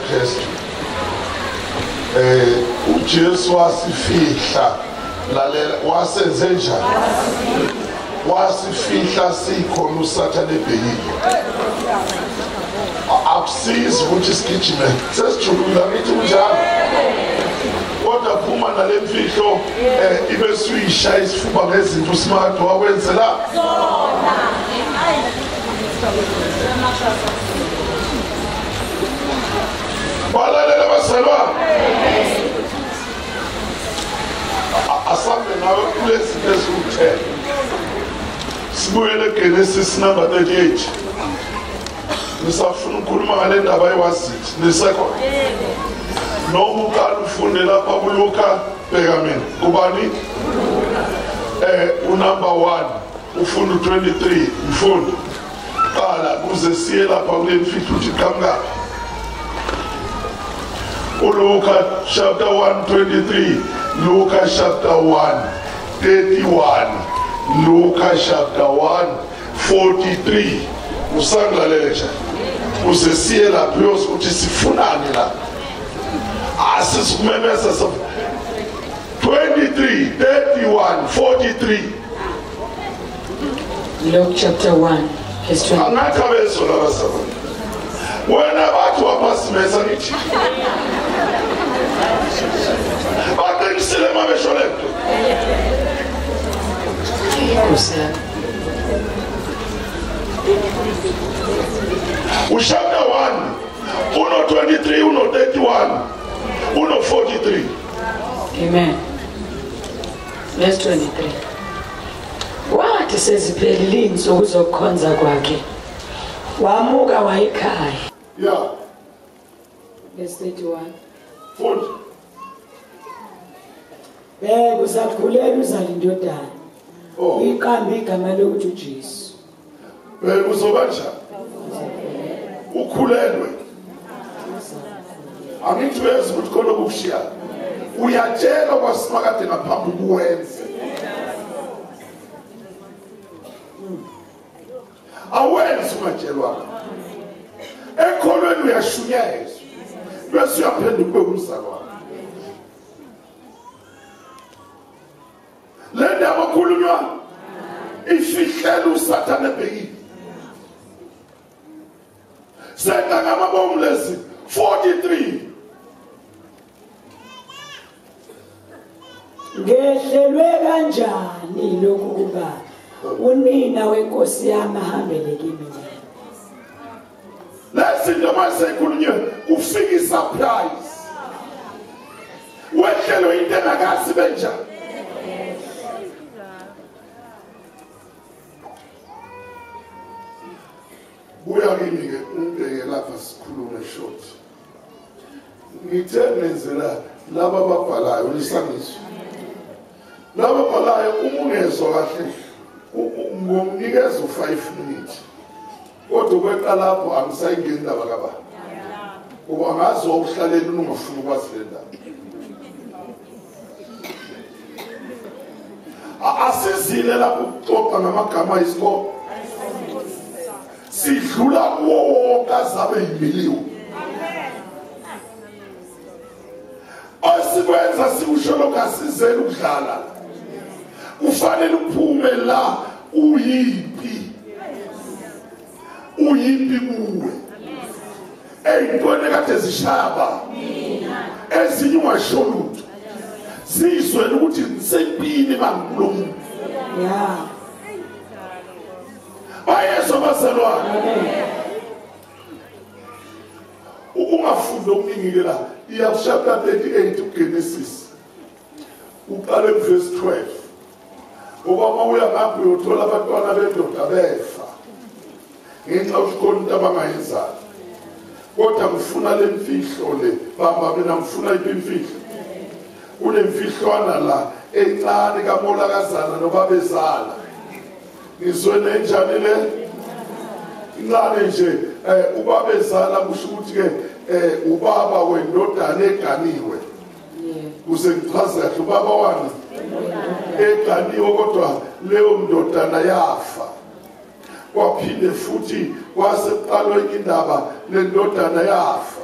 Kristu uJesu wasifihla lalela wasenze njani wasifihla sikhona uSathane ebhekile akusizi ukuthi sigijime sesijulula ngithi kunjalo kodwa phuma nalemfihlo ibe suyisha isifuba ngezinto smart wakwenzela balalela basalwa asambe nawe kulezi zinto sibuyele Genesis number 38 nisafuna ukukhuluma ngale ndaba yewazithi nisekhona noma uqala ufunde lapha kuLuka bheka mina kubani unumber 1 ufunda 23 mfundo qala kuze siye lapha kulemfihlo uthi qhamuka uLuka chapter 1:23 Luka chapter 1:31 Luka chapter 1:43 usangilalele nje kuze siye lapho uyokuthi sifunani la asikumemeza 23 31 43 Luke chapter 1 verse 20 angathabezo labasabantu wena bathu wapasimeza nithi baqinisile mabesholento chapter 1 uno 23 uno 31 uno 43 Amen. Verse 23 wathi seziphelile insuku zokukhonza kwakhe wamuka wayikhaya yeah verse 31 food uzakhulela uzala indodana iqambe igama lokuthi uJesu uzoba njani ukhulelwe angithi wezi ukuthi khona ukukushiya uyatshela kwasimakade ngaphambi kuwenze awenzi ungatshelwa ekholweni uyashunyezwa bese uyaphenduka ube umzalwane le ndaba khulunywa ifihlela uSathane ebhekile senda ngamabomu lezi 43 ngehlelwe kanjani lokhu kuba unina wenkosi yami ahambele kimi lezinto masekhulunywe ufika isurprise wehlelwe into engakazi benjani buya kimi ke ungibeke lapha sikhulume short ngithe nenzela laba ababhalayo lisangiso laba ababhalayo ungezwe kahle ngomnikeza u5 minutes kodwa kweqala lapho angisayingeni indaba kaba kuba ngazo ukuhlalela ungafuna ukwazi le ndaba asizile lapho ukuxoxa ngamagama isikho sidlula kuwo wonke azabe yimiliwe osikwenza sikusho kasizela ukudlala kufanele uphume la uyiphi kuwe eyintweni kade zishaba ezinye ungasholutho sizwe ukuthi nisempini bangulo muntu yeah bayezwa bazalwane ukungafunda okuningi la iya chapter 38 uGenesis uqale verse 12 ngoba mawuya ngapho uyothola abantwana bendoda befa ngenxa yokukhona into abangayenzayo kodwa ngifuna lemfihlo le bamba mina ngifuna imfihlo kunemfihlwana la encane kamolakazana nobabezala ngizwene njani le incane nje ubabezala kusho ukuthi ke ubaba wendodana eganiwe kuze ngichaze kahle ubaba wami eganiwe kodwa leyo ndodana yafa kwaphinde futhi kwasekuqalwe indaba le ndodana yafa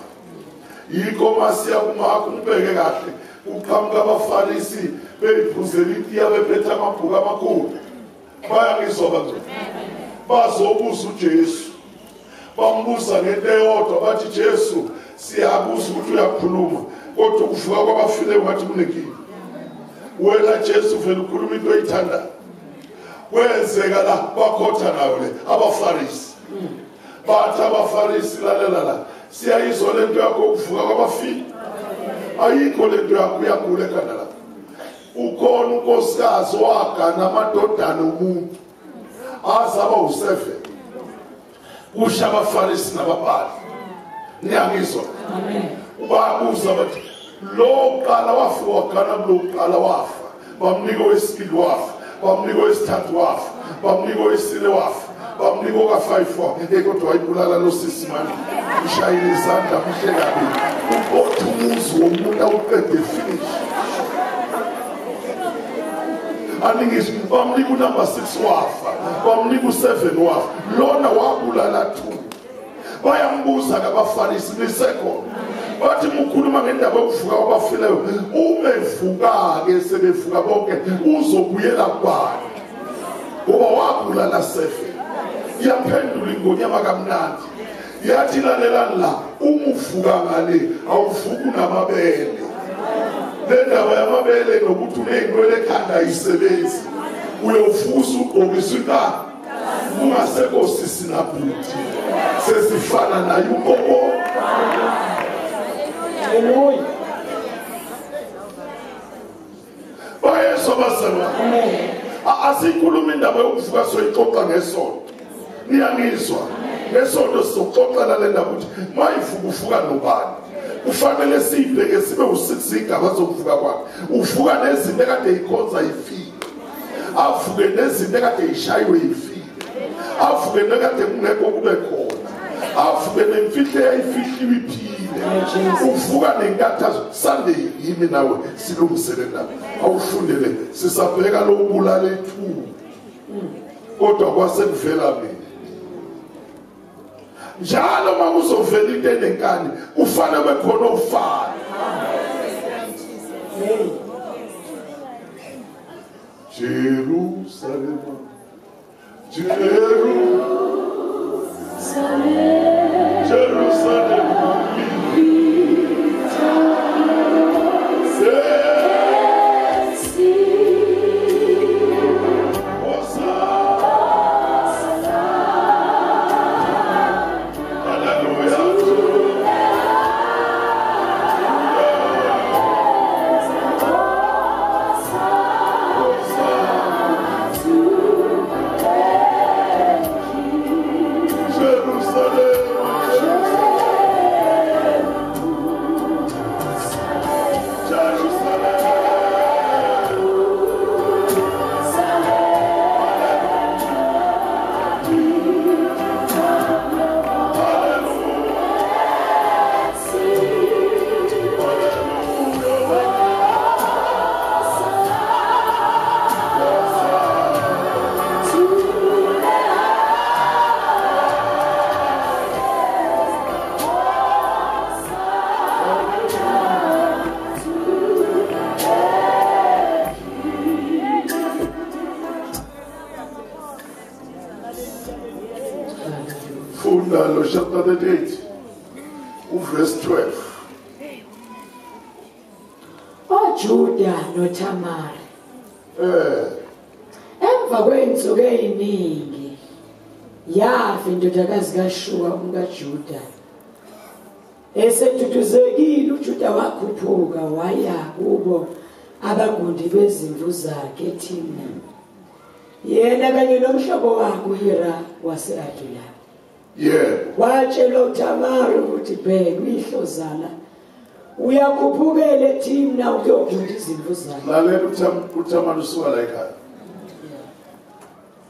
yikho masiya kumakho umbeke kahle uqhamuka abafarisi beyiphuzela itiya bephethe amabhuku amakhulu bayangizwa bantu bazobuza uJesu bambuza ngento eyodwa bathi Jesu siyabuza ukuthi uyakhuluma kodwa ukuvuka kwabafileyo ngathi kunenkinga wena Jesu vele ukhuluma into oyithanda kwenzeka la bakhotha nayo le abafarisi bathi abafarisi lalela siyayizwa lento yakho ukuvuka kwabafile ayikho lento yakho uyagula ekhanda la ukhona unkosikazi wagana amadodana omuntu azaba u7 kusha abafarisi nababhali niyangizwa Amen. babuza bathi lo qala wafika wagana lo qala wafa bamnika owesibili wafa bamnika owesithathu wafa bamnika owesine wafa bamnika oka5 kodwa wayibulala lo sisi manje ishayile izandla mhle kabi uthi umuzi womuntu awuqede finish aningizwi bamnika unumber 6 wafa bamnika u7 wafa lona wabulala 2 bayambuza kabafarisi nisekho bathi mukhuluma ngendaba yokuvuka kwabafileyo umevuka-ke sebevuka bonke uzobuyela kubani ngoba wabulala 7 yaphendula ingonyama kamnandi yathi lalelani la umuvuka ngale awuvuki unamabele le ndaba yamabele nokuthi uney'nwele ekhanda ayisebenzi uyofusa ugqokisa inkani ungasekho sisi nabhuti sesifana naye ugogo Hallelujah. bayezwa bazalwa asikhuluma indaba yokuvuka soyixoxa ngesonto niyangizwa ngesonto sizoxoxela le ndaba ukuthi mayivuka uvuka nobani kufanele siyibheke sibe u6 igaba zokuvuka kwakhe uvuka nezinto ekade yikhonza yifile avuke nezinto ekade yishayiwe yifile avuke nekade kungekho kube khona avuke nemfihle yayifihliwe iphile uvuka nenkathazo Sunday yimi nawe silungisele ndaba awufundele sisabheka lo bulala ethu kodwa kwasekuvela mina njalo makuzovela into enenkani kufanele bekhona ufana Jerusalem chapter 38 verse 12 oJuda noThamari emva kweinsuku eziningi yafa indodakazi kaShuwa umkaJuda esethuthuzekile uJuda wakhuphuka waya kubo abagundi bezimvu zakhe eThimna yena kanye nomhlobo wakhe uHira wase-Adulami watshela uThamari ukuthi bheka uyihlozana uyakhuphukela eThimna ukuyogunda izimvu zakhe lalela uThamari usuka la ekhaya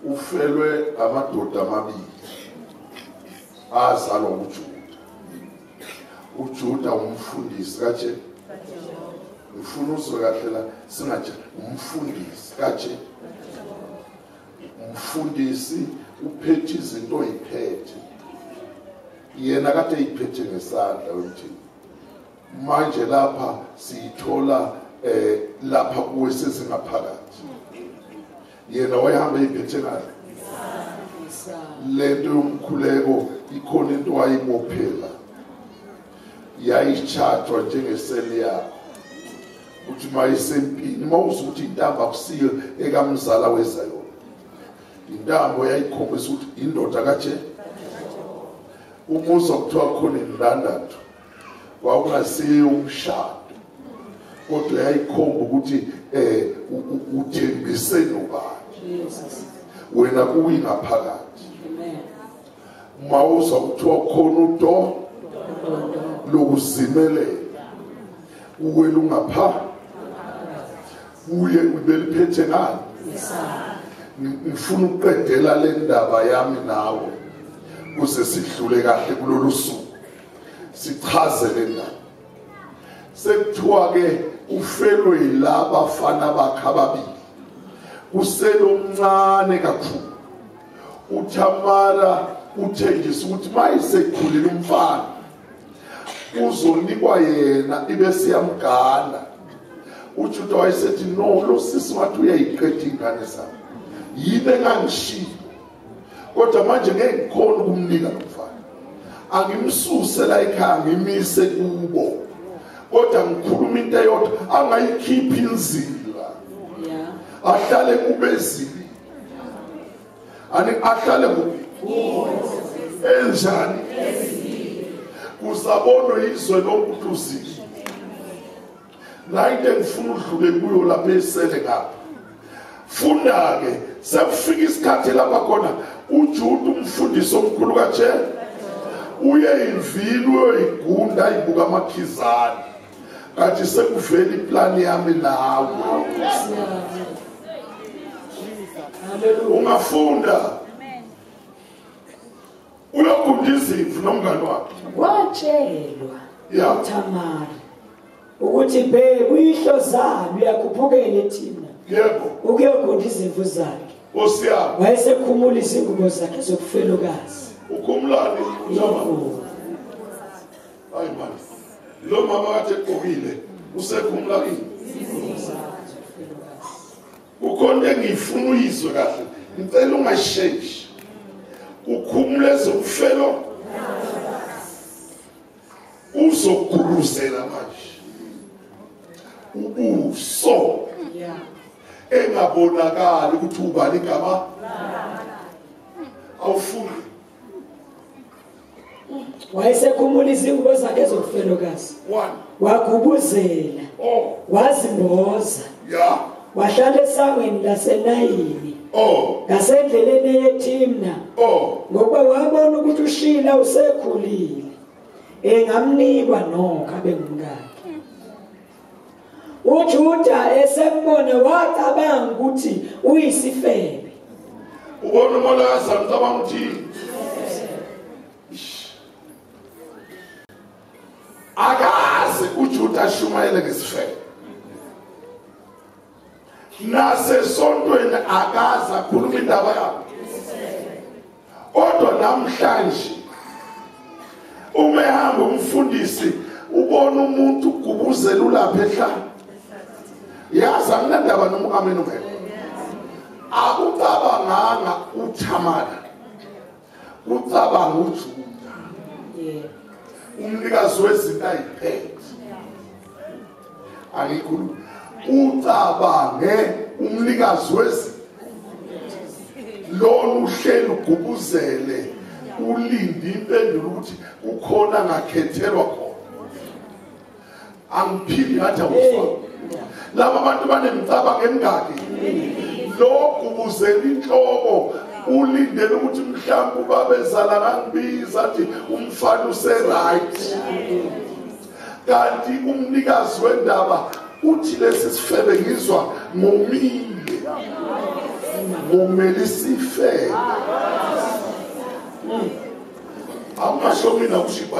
ufelwe amadoda amabili azalwa uJuda umfundisi kaje ufuna uzwe kahle la singaje umfundisi kaje umfundisi uphethe izinto oyiphethe yena kade eyiphethe ngesandla wemthini manje lapha siyithola lapha kuwe sesingaphakathi yena wayehamba iphethe ngani lento yomkhuleko ikhona into wayimophela yayichatshwa njengeseli yakho uthi mayisempini mawuzuthi intamba kusiyo ekamzala wezayo intambo yayikhombisa ukuthi indoda kaje umuzo kuthiwa khona indandatho kwakungasiyo umshado kodwa yayikhomba ukuthi uthembise nobani wena kuwingaphakathi mawuza kuthiwa khona udo lokuzimelela uwela ungapha uye ubeliphethe ngani ngifuna ukuqedela le ndaba yami nawe kuze sidlule kahle kulolu suku sichaze le ndaba sekuthiwa ke ufelwe yilaba abafana bakhe ababili uselomncane kakhulu uThamara uthenjisa ukuthi mayisekhulile umfana uzonikwa yena ibe siyamgana uJuda wayesethi no lo sisi wathi uyayiqeda ingane zami yini engangishiya kodwa manje ngeke ngikhona ukumnika umfana angimsuse la ekhaya ngimise kubo kodwa ngikhuluma into eyodwa angayikhiphi inzila ahlale kubezili ani ahlale enjani uzabona izwe lokuthuzile la into engifuna udlule kuyo lapha esele ngapha funda ke sekufika isikhathi lapha khona uJuda umfundisi omkhulu kaje uye ivili uyoyigunda ibuka amakhizana kathi sekuvela iplan yami nawe ungafunda uyogunda izimvu nomngane wakhe watshelwa uThamara ukuthi bheke uyihlo zami uyakuphokela ethina yebo ukuyogunda izimvu zakhe osiyami wayesekhumula izingubo zakhe zokufelokazi ukhumlani hayi manje lo mama kade egqokile usekhumula kini ukhona engifuna uyizwe kahle ngicela ungasheshi ukhumule zokufelo uzoguruzela manje ubuso engabonakali ukuthi ubani igama awufuni wayesekhumula izingubo zakhe zokufelokazi wagubuzela wazimboza wahlala esangweni laseNayini ngasendleleni yeTimna ngoba wabona ukuthi uShila usekhulile engamnikwa nokho abengumkakhe uJuda esembona wacabanga ukuthi uyisifebe ubona uMolakazi ngicabanga ukuthi akaze uJuda ashumayele ngesifebe nasesontweni akaze akhuluma indaba yakhe kodwa namhlanje uma ehamba umfundisi ubona umuntu ugubuzela ulapha ehlala yazi anginandaba nomkameni ungekho akucabanganga uThamara ucabanga uJuda umnikazi wezinto ayiphethe angikhuluma ucabange umnikazi wezinto lona uhleli ugubuzele ulinde impendulo ukuthi ukhona ngakhethelwa khona angiphili ngathi awusona laba abantu banemcabango emingaki lokubuzela inhloko ulindele ukuthi mhlawumbe babezala kangibiza athi umfana useright kanti umnikazi wendaba uthi lesi sifebe ngizwa ngomile ngomeli sifebe amasho mina kushipa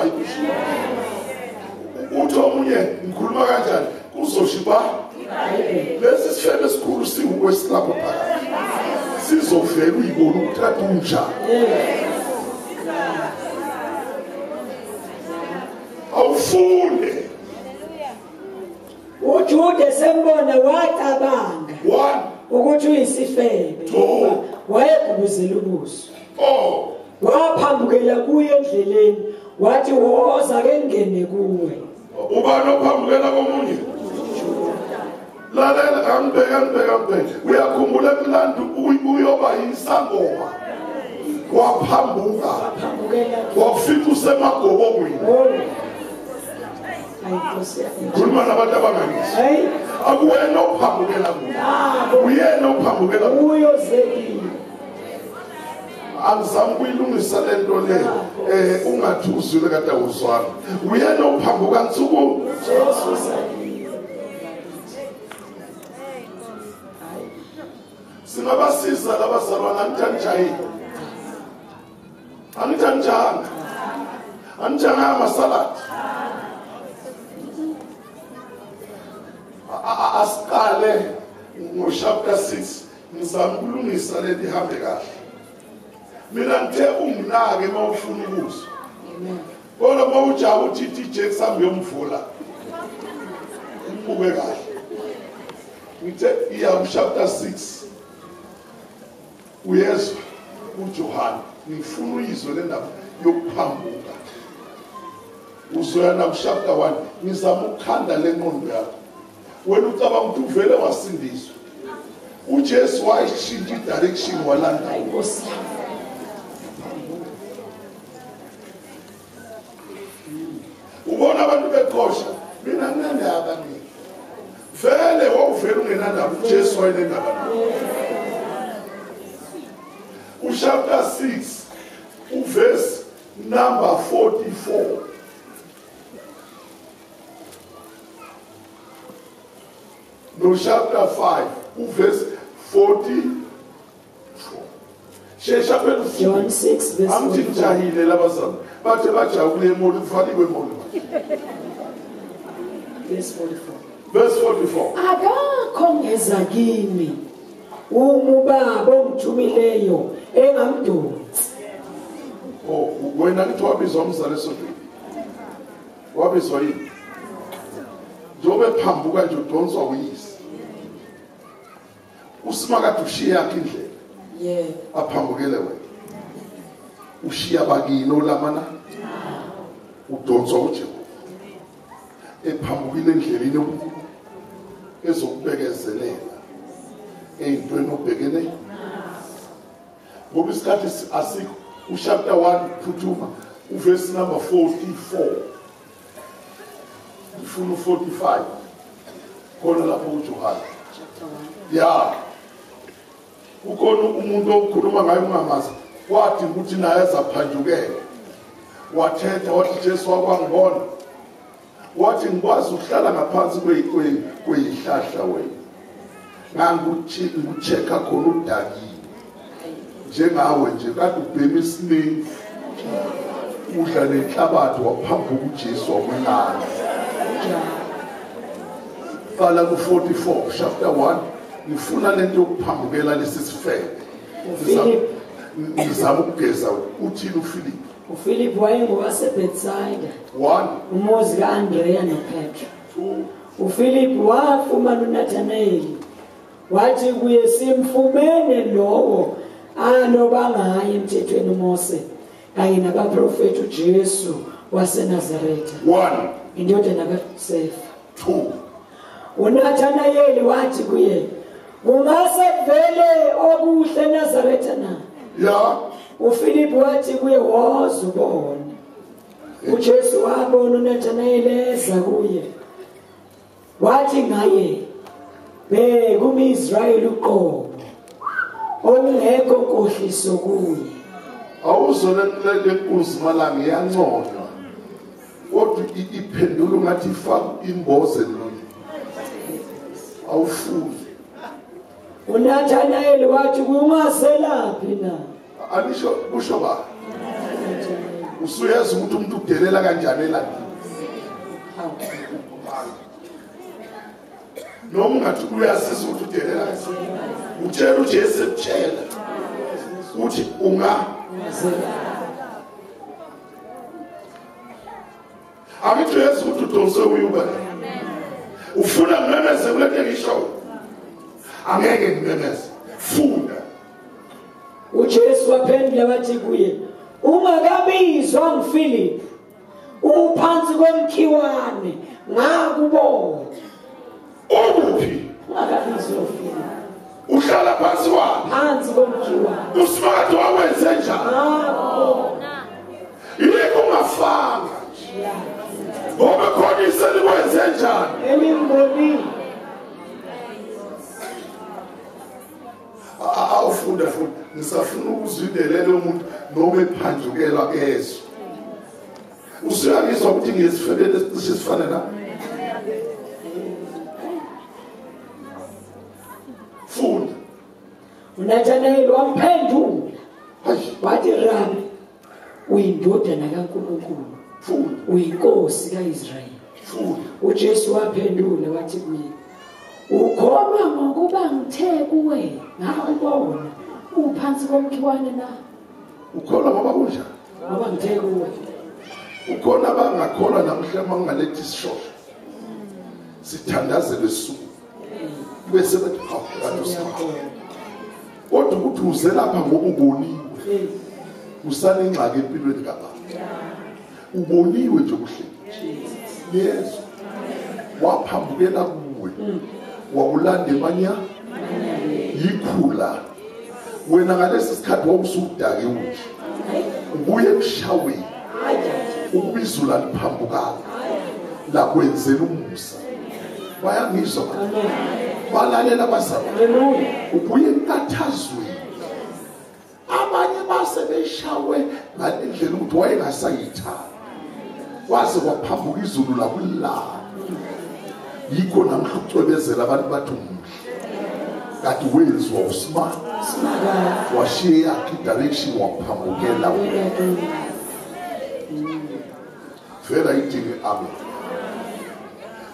uthi omunye ngikhuluma kanjani kuzoshipa lesi sifebe esikhulu siwukwesilapho phakathi sizovela uyibona ukuthi kade unjani awufunde uJuda esembona wacabanga 1, ukuthi uyisifebe 2, wayegubuzela ubuso 4. waphambukela kuye endleleni wathi woza ke ngene kuwe Ubani ophambukela komunye? Lalela angibheka. Uyakhumbula eMlando uyoba yisangoma. Waphambuka. Wafika usemagobongweni. Khuluma nabantu abangangisi. Akuwena ophambukela kuwe. Uyena ophambukela kuwe. uyozekile Angizama ukuyilungisa lento le ungathi uzwile kade awuzwana. Uyena ophambuka nsuku Jesu singabasiza labazalwana angitanjanga masalad asiqale ngochapter 6 ngizama ukulungisa leli hambe kahle mina ngithe umnake mawufuna ukuzwa kodwa mawujabu uthi DJ sambe yomvula ubuke kahle ngithe iya chapter 6 uyezwa uJohane ngifuna uyizwe le ndaba yokuphambuka uzoyana chapter 1 ngizama ukukhanda lengqondo yakho wena ucabanga ukuthi uvele wasindiswa uJesu wayishintsha direction walanda inkosi ubona abantu beqosha mina nginandaba mina vele wawuvela ungenandaba uJesu wayenendaba chapter 6 verse number 44 no chapter 5 verse 44 shesha phela John 6 verse 44 amjijahile labazana bathe bajabule emoli kufaniwe emoli verse 44 verse 44 akakho ngeza kimi umubaba omthumileyo engamdonsi wena lithi wabizwa umzali esodweni wabizwa yini njengoba ephambuka nje udonswa uyise usimakade ushiya yakhe indlela aphambukele wena ushiya bakini olamana udonswa uJehova ephambukile endleleni ezokubekezelela eyintweni obhekene ngoba isikhathi asikho chapter 1 phuthuma verse number 44 ufuna 45 khona lapho uJohane chapter 1 ya ukhona umuntu okhuluma ngayo ungamazi wathi ukuthi naye azaphanjukela wathetha wathi Jesu wakwangibona wathi ngikwazi ukuhlala ngaphansi kweyihlahla wena ngikuchecka khona udakile njengawe nje kade ubhema isiningi udla nenhlabathi waphambuka uJesu wakwelana fala ku44 chapter 1 ngifuna lento yokuphambukela lesisifebe ngizama ukugeza uthini uPhilip uPhilip wayengowasebethsaida 1 umuzi kaAndrea noPetro 2 uPhilip wafumana uNathanael wathi kuye simfumene lowo anobangaye emthethweni uMose kanye nabaprofeti uJesu waseNazaretha 1 indodana kaJosefa 2 uNathanael wathi kuye kungase vele okuhle eNazaretha na ya uPhilip wathi kuye woza ubone uJesu wabona uNathanael eza kuye wathi ngaye beka umIsrayeli uqobo ongekho nkohliso kuye awuzona lenkunzi malanga iyanconywa kodwa iphendula ngathi ifaka imboze lo awufuni uNathanael wathi kungaselaphi na anisho kusho ba usuyeza ukuthi umuntu udelela kanjani elandini noma ungathi uyasiza ukuthi udelela utshela uJesu etshela uthi akithi Yesu ukuthi udonse uyuba ufuna ngimemeze kule nto engishoyo angeke ngimemeze funda. uJesu waphendula wathi kuye, ungakabizwa nguFilipi uphansi komkhiwane ngakubona. Uphi? Ungakabizwa nguFilipi Uhlala phansi waphi? phansi komkhiwane Usimakade wawenze njani? ngakubona. Yiko ungafanga nje. Ngoba khona iselikwenze njani? Elimbonile. Awufunda futhi ngisafuna ukuzidelela umuntu noma ephanjukela kezwe. Usuyakizwa ukuthi ngiyesifelele esicishe sifane na? Funda. uNathanaeli wamphendula Hayi, wathi, Rabi, uyindodana kaNkulunkulu, funda, uyinkosi kaIsrayeli. funda. uJesu waphendula wathi kuye, ukholwa ngokuba ngithe kuwe ngakubona uphansi komkhiwane na? Ukholwa ngoba kunjani? Ngoba ngithe kuwe. Ukhona abangakholwa namhla mangalethi isishosho. Sithandazele suku. Bese bathi hawu kanti usikho. Kodwa ukuthi uze lapha ngoba uboniwe. Usale ingxaki empilweni kababa. Uboniwe nje kuhle. Yes. Waphambukela kuwe. Wawulanda emanya yikhula. Wena ngalesi sikhathi wawusudake uthi. Ubuye emshaweni. Ukubizula liphambukana. La kwenzela umusa. Bayangizwa Amen. balalela bazalwane. Haleluya. Ubuye enkathazweni. Abanye base beshawe ngalendlela ukuthi wayengasayithanda. Waze waphambuka izulu lakulala. Yikho namhla ucwebezela abantu bathi umuhle. Kanti wenziwa usmart. Washiya yakhe direction waphambukela. Vela idinge amen.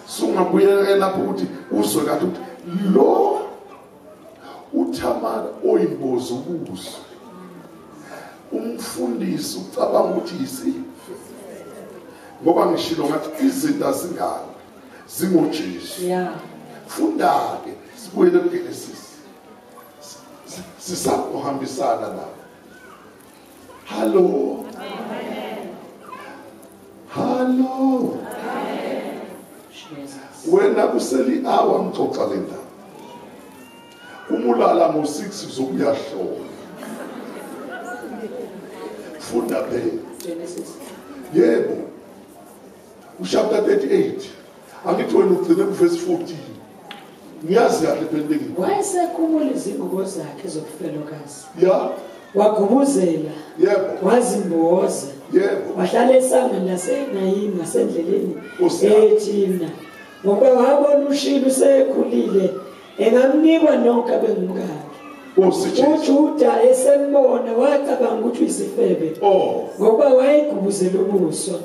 Sungabuyela lapho ukuthi uzwe kathi lo uThamara oyimbozo kuzo. Umfundisi ucabanga ukuthi yisife. Ngoba ngishilo ngathi izinto azingani zingoJesu. Yeah. Funda ke sibuyele kuGenesis. Sisakuhambisana nawo. Hello. Hello. Wena kuseli hour ngixoxa le ndaba. Umulala ngo6 zokuyahlola. Funda phela. Genesis. Yebo. Chapter 38. Angithi wena ugcine kuverse 14. Ngiyazi kahle pending. Wayesekhumula izingubo zakhe zokufelokazi. Yeah. Wagubuzela. Yebo. Wazimboza. Yebo. Wahlala esangweni laseNayimi ngasendleleni Usiya. eThina. Ngoba wabona uShilo usekhulile engamnikwa nonke abengumkakhe. Osithe. uJuda esembona wacabanga ukuthi uyisifebe. Ngoba wayegubuzela ubuso.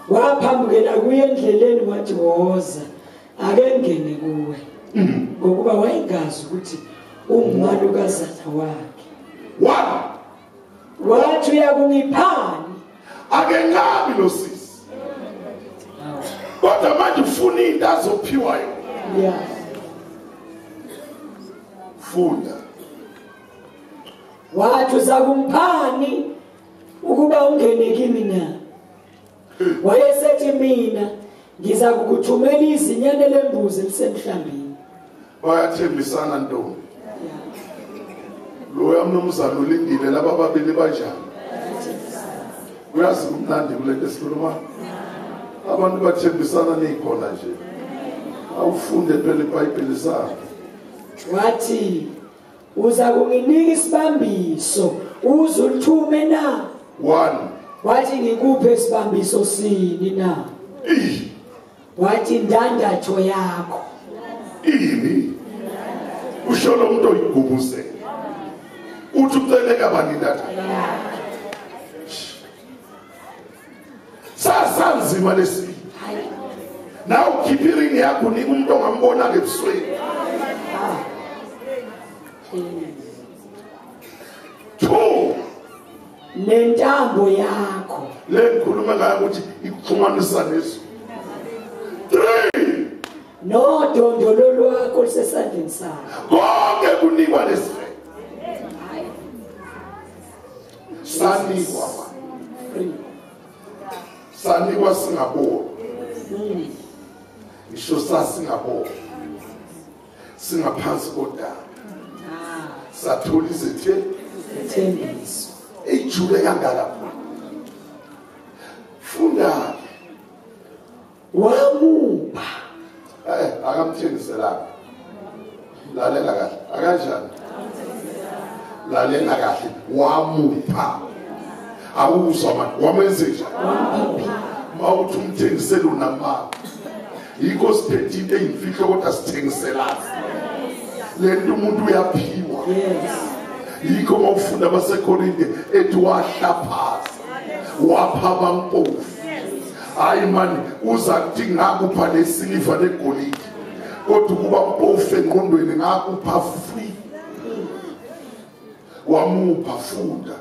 Waphambukela kuye endleleni wathi woza ake ngene kuwe. Ngokuba wayengazi ukuthi ungumalukazana wakhe. Wathi uyakungiphani. Ake ngabi lo sisi. Kodwa manje ufuna into azophiwa yona. Yeah. Funda. Wathi uzakumphani ukuba ungene kimi na. Wayesethi mina ngiza kukuthumela izinyane lembuzi elisemhlambini. Bayathembisana ntombi. Lo yamnumzana ulindile laba babili banjani. Uyazi umnandi kule nto esikhuluma. Abantu bathembisana nekhona nje. Awufunde phela iBhayibheli sakho. Wathi uza kunginika isibambiso uzulithume na. 1. Wathi ngikuphe isibambiso sini na. Wathi indandatho yakho. Ini usho lo muntu oyigubuzela. Uthi uceleka bani ndatha. Sasanzima lesi. Na ukhipirini yakho unika umuntu ongambona ngebusweni. 2. Nentambo yakho. Le ngikhuluma ngayo ukuthi ikuxhumanisa neso. 3. nodondolo lwakho lisesandleni sakho. konke kunikwa lesifebe sanikwa Free. sanikwa singaboni isho sasingaboni singaphansi kodaba sathola Thembiso. ejule kangaka funda Wamupha. akamthengiselanga lalela kahle akanjani lalela kahle wamupha awuzwa manje wamenzenja mawuthi umthengisele unamanga yikho siphethe into eyimfihlo kodwa sithengiselana lento umuntu uyaphiwa Yes. yikho mawufunda abasekorinte ethi wahlaphaza wapha abampofu hayi mani uza kuthi ngakupha lesiliva negolide kodwa kuba mpofu engqondweni ngakupha free wamupha funda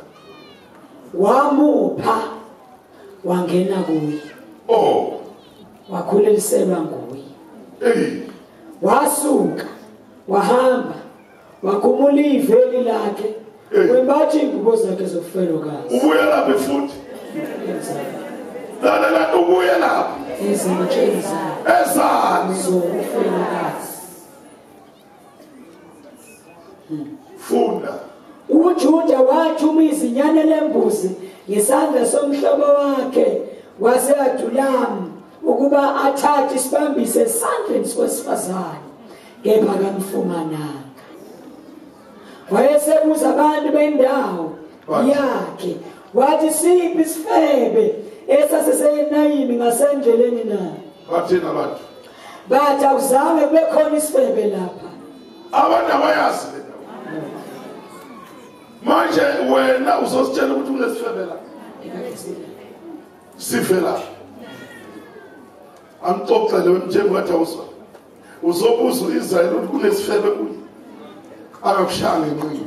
Wamupha wangena kuye. oh Wakhuleliselwa nguye. wasuka Wahamba wakhumula iveli lakhe wembathi ingubo zakhe zokufelokazi. ubuye lapha futhi lalela ubuye lapha Ezimtsheni zakhe ezani zokufelokazi. funda uJuda wathuma izinyane lembuzi ngesandla somhlobo wakhe waseAdulamu ukuba athathe isibambise esandleni sowesifazane kepha kamfumananga. Wayesebuza abantu bendawo yakhe wathi siphi isifebe esasiseNayimi ngasendleleni na. bathina abantu Bathi awuzange kube khona isifebe lapha. abantu abayazi le ndawo manje wena uzositshela ukuthi unesifebe la sifela amxoxele wemthengu ngathi awuzwa uzobuza uIsrael ukuthi kunesifebe kuye akakushanga enqini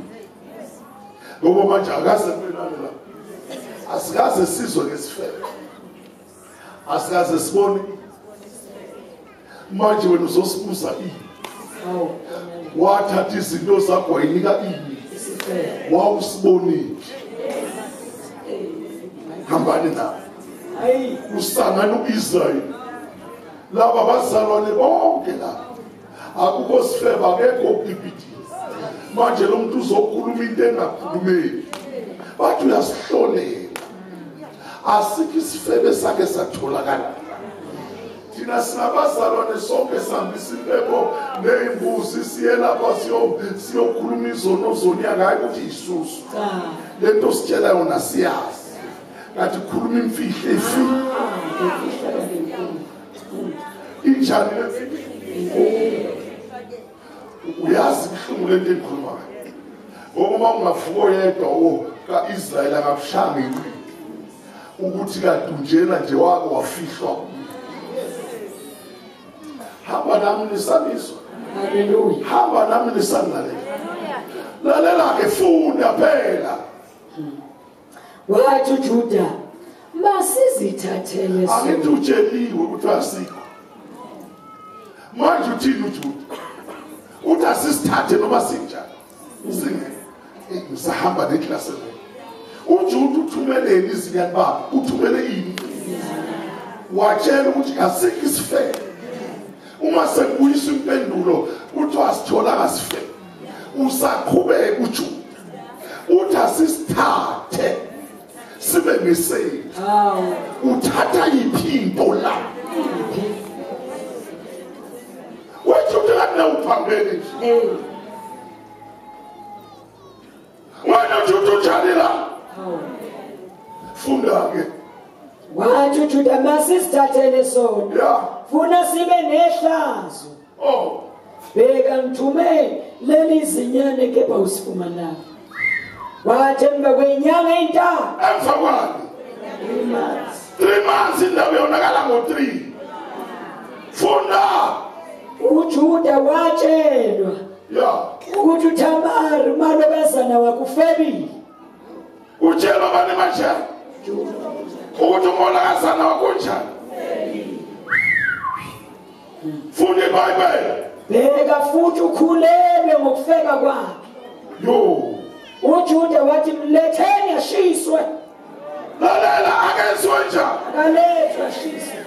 ngoba manje akaze kuphelane la asikaze sizwe ngesifebe asikaze sibone manje wena uzosibuza Awu. wathatha izinto zakho wayinika wawusibonile hambani nawe Hayi. usangana uIsrael laba bazalwane bonke la akukho sifebe akekho ukipiti manje lo muntu uzokhuluma into engakhulumeki bathi uyasihlolela asikho isifebe sakhe satholakala thina sinabazalwane sonke sihambisa impepho neyimbuzi siye lapha siyokhuluma izono zonyaka hayi ukuthi isusu lento sitshela yona siyazi ngathi khuluma imfihlo efile injani uyazi ibuhlungu lento engikhulumayo ngoba ungavuko yedwa kaIsrael akakushanga inqindi ukuthi kade njena nje wako wafihlwa hamba nami lisamiswa Hallelujah. hamba nami lisangalela lalela ke funda phela Wathi uJuda masizithathele angithi utsheliwe ukuthi asikho manje uthini uJuda uthi asisithathe noma sinjani sahamba neclass le uJuda uthumelele izinyane babo uthumele ini watshela ukuthi asikho isifebe uma sekuyiswa impendulo uthi wasithola ngasifebe usaqhubeka uJuda uthi asisithathe sibe ngesethu Hawu. uthatha iphinto la wathi uthanda uphambene nje wena uJuda uthani la Hawu. funda ke Wathi uJuda masizithathele sona. ya Funa sibe nehlazo. oh Bheka ngithume leli zinyane kepha usifumana. Wathi emva kwenyanga entathu emva kwani 3 months indawo yonakala ngo3 funda uJuda watshelwa ya ukuthi uThamari umalokazana wakhe ufebile. utshela bani manje ukuthi umolakazana wakho njani Funda iBhayibheli. Bheka futhi ukhulelwe ngokufeka kwakhe. Yo. uJuda wathi mletheni ashiswe. Lalela akenziwe njani? Akalethwa ashiswe.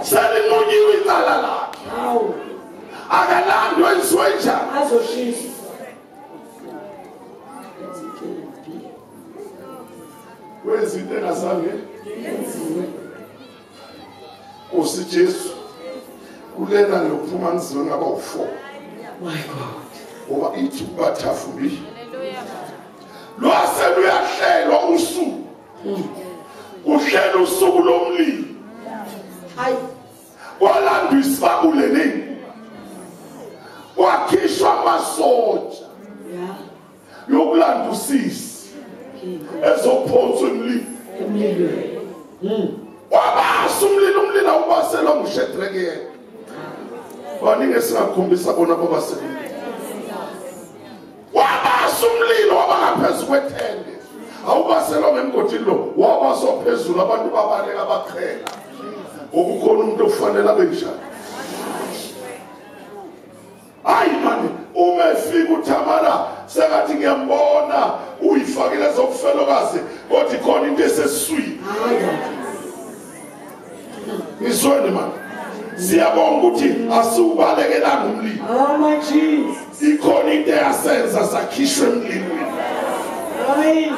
Selinqunyiwe icala lakhe. Hawu. Akalandwe enziwe njani? Azoshiswa. Wenza into engazange Yenziwe. usijesu kulena lokuphuma ngiziwe ngaba u4. My God. Ngoba ithi bathafuli. Lwase luyahlelwa usuku. Kuhlelwa usuku lomlilo. Hayi. Walandwa isibabule nini? Wakhishwa amasotsha. Yeah. Yokulanda usisi. Ezophonswa emlilo. Wabasa umlilo awubaselwa nguShadrach yena. Baningi singakhombisa bona babasebenzi. Wabasa umlilo wabangaphezu kwethende. Awubaselwa ngemgodini lo, wabaswa phezulu abantu babaleka baqhela. Okukhona umuntu ofanele abe njani. Hayi mani, uma efika uThamara sengathi ngiyambona uyifakile zokufelokazi kodwa ikhona into esesiswini. Ngizweni mani. Siyabonga ukuthi asiubalekelanga umlilo. Oh my Jesus. Ikhona into eyasenza sakhishwe emlilweni. Hayi.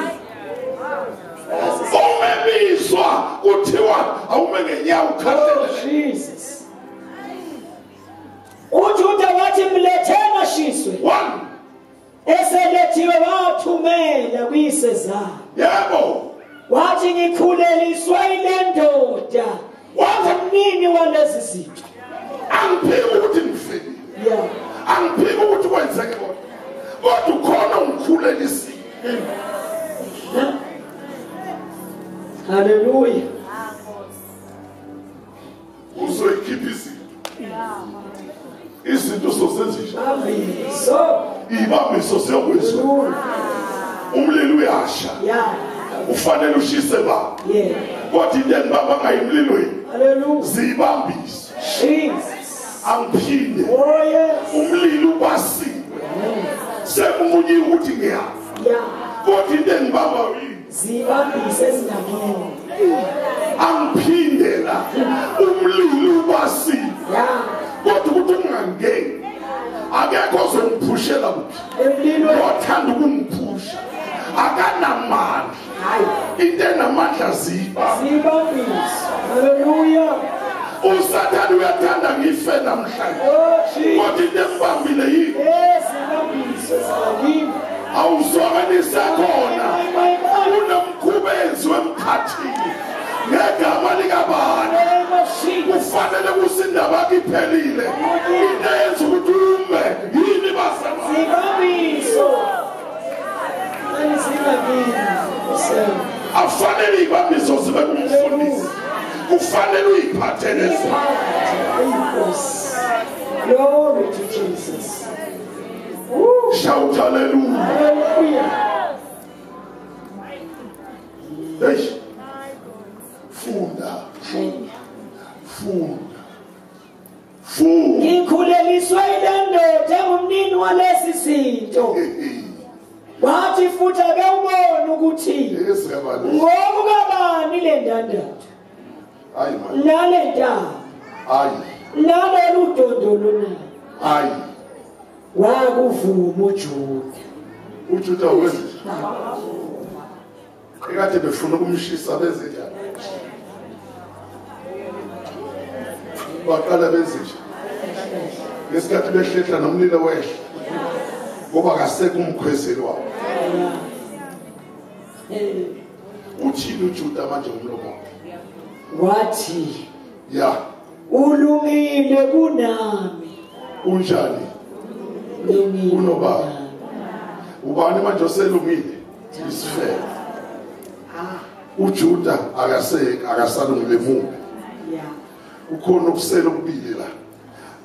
Umebizwa kuthiwa awume ngenyawo ukhathelele. Jesus. uJuda wathi mletheni ashiswe. 1. Eselethiwe wathumela kuyisezala. Yebo. Wathi ngikhuleliswa ile ndoda. Wamnini walezi zinto. Angiphiki ukuthi ngifike. Yeah. Angiphiki ukuthi kwenzeke kodwa. Kodwa ukhona umkhulelisi. Hallelujah. Uzoyikhipha izinto sosenzisha. Amen. So. Ibambiso siyokwenziwa. Umlilo uyasha. Yeah. Ufanele ushise ba. Yeah. Kodwa into engibamba ngayimlilweni. Hallelujah. Zibambise. Jesus. Angiphinde. Oh yes. Umlilo ubasiwe. Sekunye ukuthi ngiyazi. Yeah. Kodwa into engibamba yini? Zibambise ezinamini. Angiphinde la. Umlilo ubasiwe. Yeah. Kodwa ukuthi ungangeni. Akekho ozongiphushela kuphi. Emlilweni. Othanda ukungiphusha. Akanamandla. Hayi. Into enamandla ziba. Zibambise. Hallelujah. Usathane uyathanda ngife namhlanje. Oh Jesus. Kodwa into engibambile yini? Yes, zibambise ezinamini. Awuzwakanise khona. Unomkhubenzi wemkhathini. Ngegama likabani. Kufanele kusindaba akiphelile. Into yenza ukuthi ume yini basema. Zibambiso. Afanele ibambiso zibe kumfundisi. Kufanele uyiphathe lezo. Glory to Jesus. Shout hallelujah. Hallelujah. Hey. Funda. Ngikhuleliswe ile ndoda engumnini walesi zinto. Wathi futhi ake ubone ukuthi ngokubani le ndandatho. Hayi man. Nale ntaba. Hayi. Nalolu dondolo na. Hayi. Wakuvuma uJuda. uJuda wenza. Ekade befuna ukumshisa benze njani? Baqala benze nje. Ngesikhathi behlehla nomlilo wehla. Ngoba akasekho umkhwezeli wabo. Uthini uJuda manje umlomo wakhe? Wathi Ya, ulungile kunami. unjani? Ulungile. Unobaba. Ubani manje oselungile? Isifebe. uJuda akasalungile emuva. Yeah. Ukhona ukusela okubili la.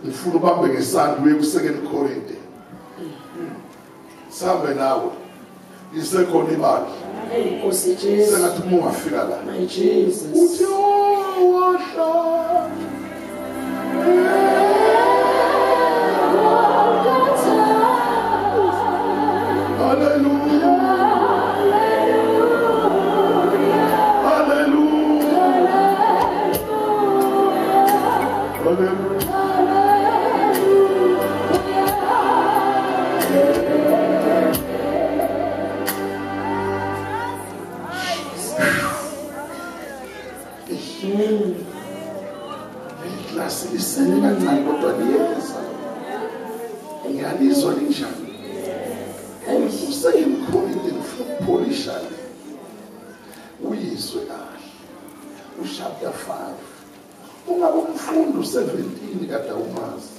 Ngifuna ubambe ngesandla uye ku2 Korinte. Sambe nawe. Isekhona imali. Nkosi Jesu. Sengathi ungafika la. My Jesus. Uthi wahla. Chapter 5. Ungabe umfundo 17 kade umazi.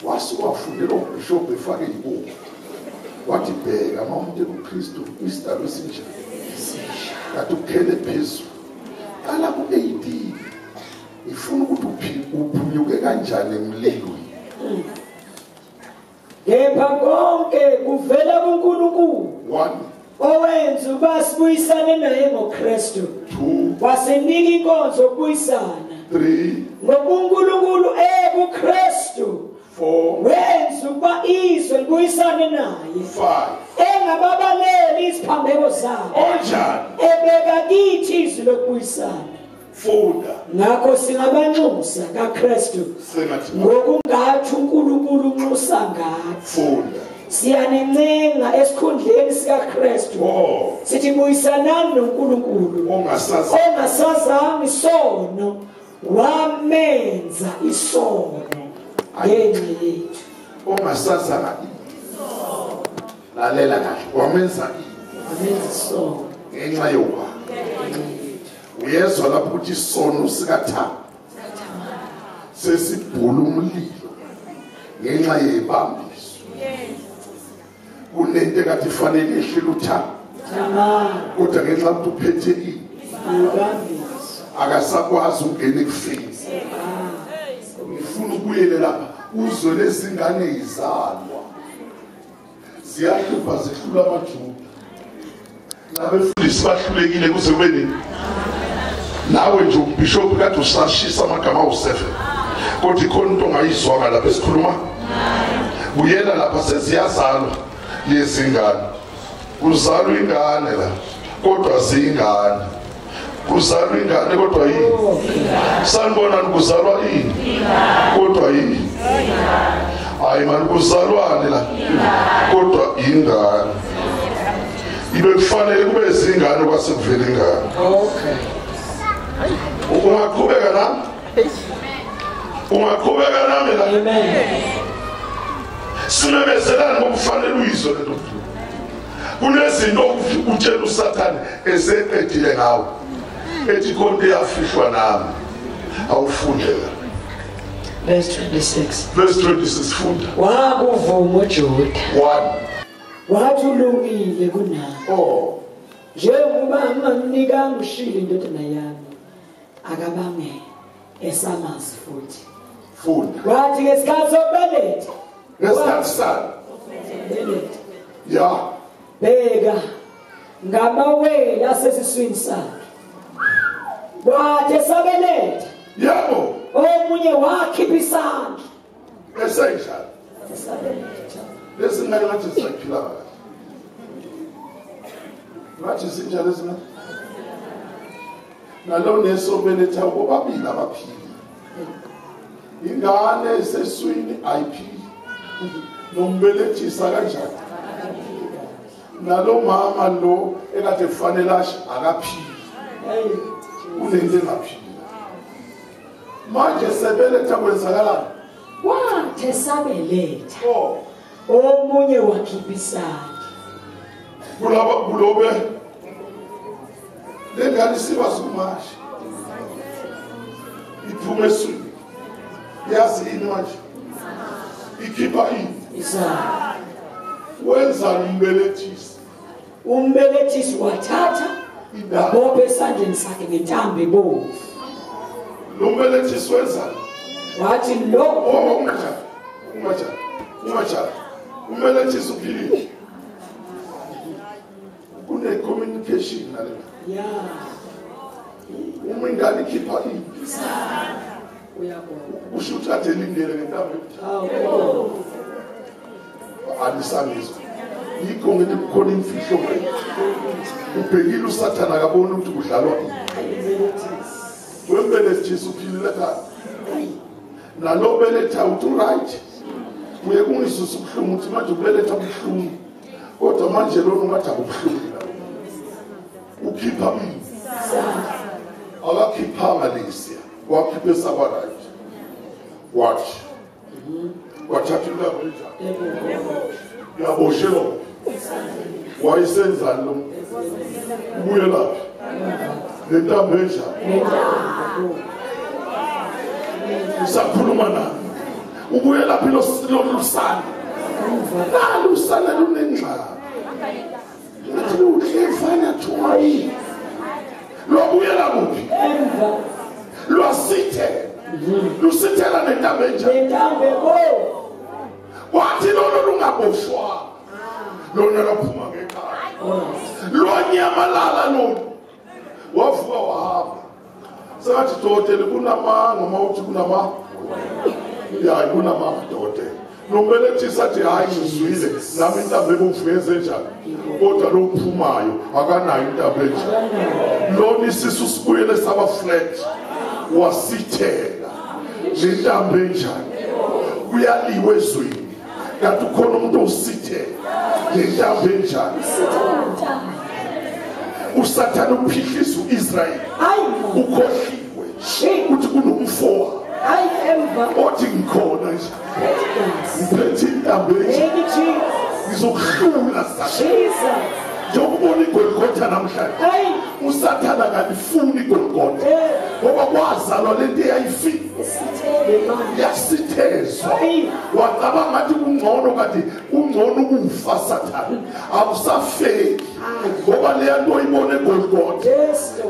Wasuwafundela ubishop efake ibuku. Wathi bheka mawumuntu kuKristu isidalwa esinje. Kade ukhele phezulu. Qala ku-18. Ifuna ukuthi uphunyuke kanjani emlilweni. Kepha konke kuvela kuNkulunkulu. 1. Owenza uba sibuyisane naye ngoKristu. 2. Wasinika inkonzo yokubuyisana. 3. NgokuNkulunkulu kuKristu. 4. Wenza ukuba izwe libuyisane naye. 5. Engababaleli iziphambeko zabo. Onjani? Ebeka kithi izwi lokubuyisana. Funda. Ngakho singabanxusa kaKristu. Sengathi Ngokungathi uNkulunkulu unxusa ngathi. funda. Siyanencenga esikhundleni sikaKristu. Sithi buyisanani noNkulunkulu. Ongasazanga isono wamenza isono ngenxa yethu. Ongasazanga lalela kahle wamenza isono ngenxa yoba. Uyezwa lapho ukuthi isono sikaThama sesibhula umlilo ngenxa yebambiso. Kunento kade ifanele ehlele uThama. Kodwa ngenxa yokuthi uphethe ibambiso akasakwazi ukungena ekufeni. Ngifuna ukuyele lapha uzwe lezingane izalwa ziyahlupha zihlula amaJuda. Nabefundisi bahlulekile kuze kube nini? Nawe nje umbishop kade usashisa amagama awu7. Kodwa ikhona into ongayizwanga lapha esikhuluma. Uyela lapha seziyazalwa lezi ngane. Kuzalwa ingane la kodwa zingane. Kuzalwa ingane kodwa yini? Sanibona kuzalwa yini? Kodwa yini? Hayi manje kuzalwane la kodwa ingane. Ibe kufanele kube zingane kwase kuvela ingane. Okay. Ungaqhubeka nami? Ungaqhubeka nami la? Amen. Simemezelani ngokufanele uyizwe lento. Kunezinto utshela uSathane eseqedile ngawo. Ethi konke yafihlwa nami. Awufundela. Verse 26. Verse 26 funda. Wakuvuma uJuda. 1. Wathi ulungile kunami. Njengoba ngamnika ushilo indodana yami akabange esamazi futhi. Funda. Wathi ngesikhathi sokubeletha. Ngesikhathi sani? Beletha. Ya. Bheka ngamawele asesiswini sakhe. Wathi esabeletha. Yabo. Omunye wakhipha isandla. Esenjalo. Esabeletha. Lesingane ngathi sisaphila kahle. Ngathi sinjalo lesingane. Nalo nesobeletha bobabili abaphili. Ingane eseswini ayiphili. Nombelethisa kanjani? Nalo mama lo ekade kufanele akaphili. Unento engaphili. Manje sebeletha kwenzakalani? Wathi esabeletha. Omunye wakhipha isandla. Kulobe lengane siba sumashi. Iphume eswini. Yazi ini manje? Ikhipha ini? Isandla. Wenza umbelethisi. Umbelethisi wathatha wabopha esandleni sakhe ngentambo ebomvu. Lo mbelethisi wenza. Wathi lo ungajali. Umbelethisi uphilile. Kune communication nale. Yeah. Uma ingane ikhipha ini. usho ukuthi ade lindele ngentambo alisangizwa yikho ngithi kukhona imfihlo ubhekile usathana akabona ukuthi kudlalwa wembelethe Jesu uphilile ekhaya nalo beletha uthi right uye kungisusa ubuhlungu uthi manje ubeletha ubuhlungu kodwa manje lona ungathi akubuhlungu ukhipha mina akakhiphanga lesiya wakhiphe saba right watch wathatha indaba enjani yaboshelo wayisenzani lo ubuye lapha lentambo enjani usakhuluma nami ubuye lapha lusana lusana lunengxaba ngathi uhlefanya thuwayi lobuye laphi lwasithe lusithela nentambo enjani wathi lolo lungaboshwa lona laphuma ngekhaya lwanyamalala lona wavuka wahamba sengathi dokotela kunamanga mawuthi kunama ya kunamanga dokotela nombelethisa athi hayi ngizwile nami intambo ebomvuyenze njani kodwa lo uphumayo akanayo intambo enjani lona isisu sibuyele saba flat wasithela lentambo enjani kuyaliwe ezweni kanti ukhona umuntu osithela lentambo enjani usathana uphihlisa uIsrael ukhohliwe uthi kunomfowa othi ngikhona nje ngiphethe intambo enjani ngizokuhlula sathana njengokubona iGolgotha namhlanje usathana kalifuni iGolgotha ngoba kwazalwa lento eyayifika yasithezwa wacabanga ngathi kungcono kanti kungcono ukufa sathana awusafeki ngoba leya nto oyibona eGolgotha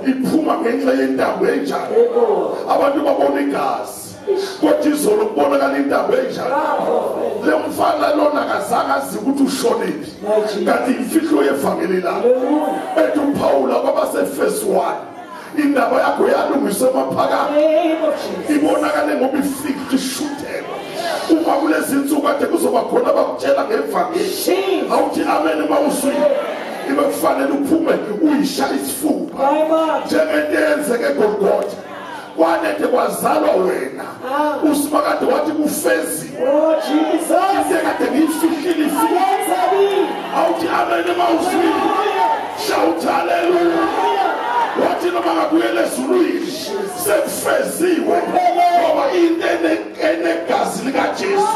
iphuma ngenxa yentambo enjani abantu babona igazi kodwa izolo kubonakala intambo enjani le mfana lona akazange azi ukuthi ushonephi kanti imfihlo yevangeli lakho ethi uPaul kwabaseFirst 1 indaba yakho yalungiswa emaphakathi ibonakale ngoba ifika ishuthelwa uma kulezi insuku kade kuzoba khona bakutshela ngevangeli awuthi amen mawuswile ibe kufanele uphume uyishaya isifuba njengento eyenzeke eGolgotha kwanethe kwazalwa wena usimakade wathi kufezi Jesus kade ngiyifihlile awuthi amen mawuswile shout hallelujah wathi noma ngakuyele ezulwini sekufeziwe ngoba into enegazi likaJesu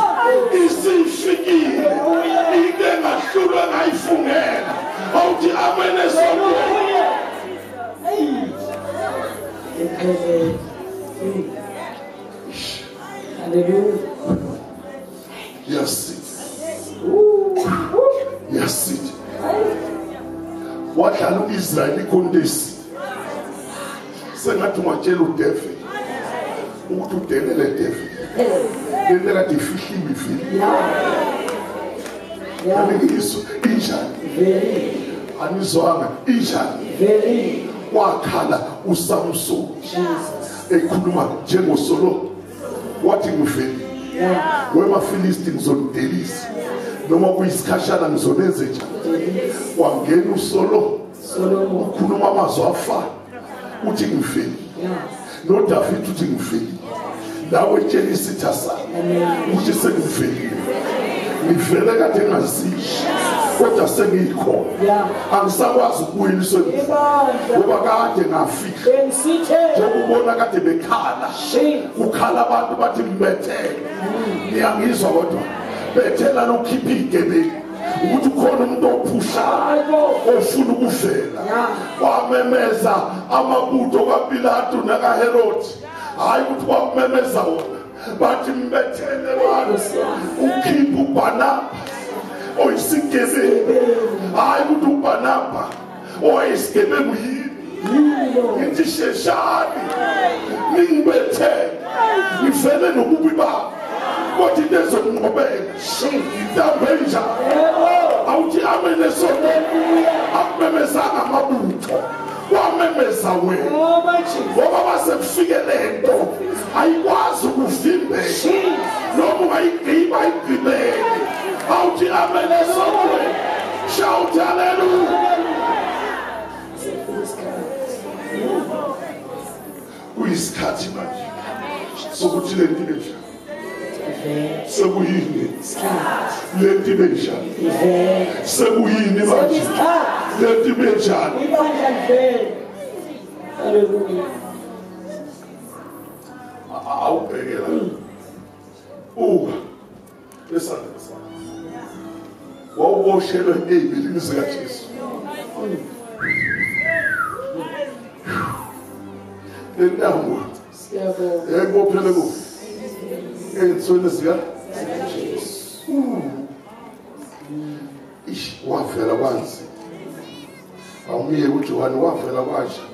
isifikile into engahlulwa ngayifungela awuthi amen esonto hallelujah yes yes wadlala uIsrael ikhontesi sengathi ungatshela uDavid ukuthi udelele David lento kade ifihliwe ivili ngiyizwa injani anizwanga injani wakhala uSamson ekhuluma njengosolo wathi ngiveli wemaFilisti ngizondelisa noma kuyisikhashana ngizonenze njani wangena usolo ukhuluma amazwi afana uthi ngiveli noDavid uthi ngiveli lawe tshela isitha sami uthi sengiveli ngivele kade ngazisho kodwa sengikhona angisakwazi ukubuyeliswa ngoba kade ngafika njengobona kade bekhala ukhala abantu bathi mbethele ngiyangizwa kodwa bethela lokhipha igebeli ukuthi ukhona umuntu ophushayo ofuna ukuvela wamemeza amabutho kaPilato nakaHerodi hayi ukuthi wamemeza wona bathi mbethele wona ukhipha uBarnaba oyisigebengu hayi ukuthi uBarnaba oyisigebengu yini ngithi sheshani ningibethele ngivele nobubi babo kodwa into ezonqobela intambo enjani awuthi amen esonto akumemezanga amabutho wamemeza wena ngoba masefike lento ayikwazi ukuvimbeka noma ungayigqiba ayigqibeli awuthi amen esonweni shout hallelujah kuyisikhathi manje sokuthi lento ibesha sekuyini lento ibesha sekuyini manje lento ibeshana hallelujah awubhekela lesandla sakho wawuboshelwe ey'bilini zikaJesu le ntambo yayibophele kuphi ey'nsweni zikaJesu wavela kwanzi awumiye kuJohane wavela kwasha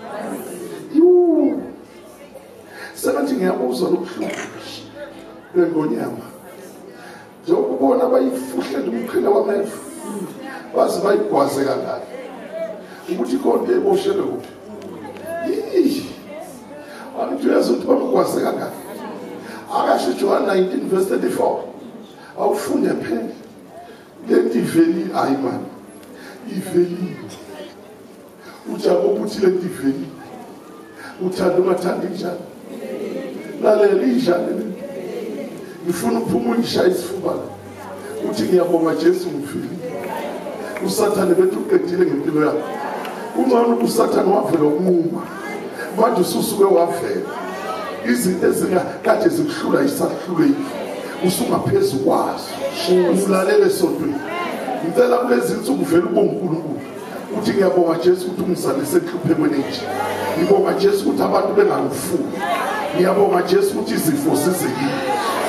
sengathi ngiyabuzwa lobuhlungu lengonyama njengokubona bayifuhlele umqhina wamehlo baze bayigwaze kangaka ukuthi konke eboshele kuphi angithi uyazi ukuthi bamgwaze kangaka akasho John 19:34 awufunde phela lento ivelile hayi mani ivelile ujabo ukuthi lento ivelile uthanda ungathanda njani lalela injani ngifuna ukuphuma ngishaya isifuba uthi ngiyabonga Jesu ngifile usathane bethu uqedile ngempilo yakho ungcono usathane wavela ukunquma manje ususuke wavela izinto ezingakade zikuhlula isahluleki usungaphezulu kwazo ulalele sontweni ngicela kulezi insuku vele ubonga uNkulunkulu uthi ngiyabonga Jesu ukuthi ungizalise enhluphekweni enje ngibonga Jesu ukuthi abantu bengangifuni ngiyabonga Jesu ukuthi izifo zizekile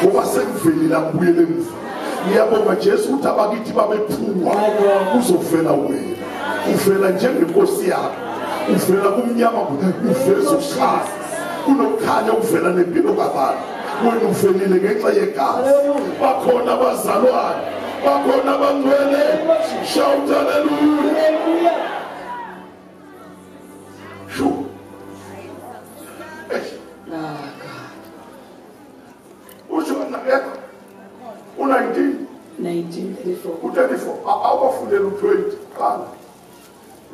ngoba sekuvelile akubuyele emuva ngiyabonga Jesu ukuthi abakithi babephuwa uzovela wena uvela njengenkosi yakho uvela kumnyama uveza ushaka kunokhanya uvela nempilo kabantu wena uvelile ngenxa yegazi bakhona abazalwane bakhona abangcwele shout hallelujah shu uJohn akekho u19 1934 u34 awafundela u20 qala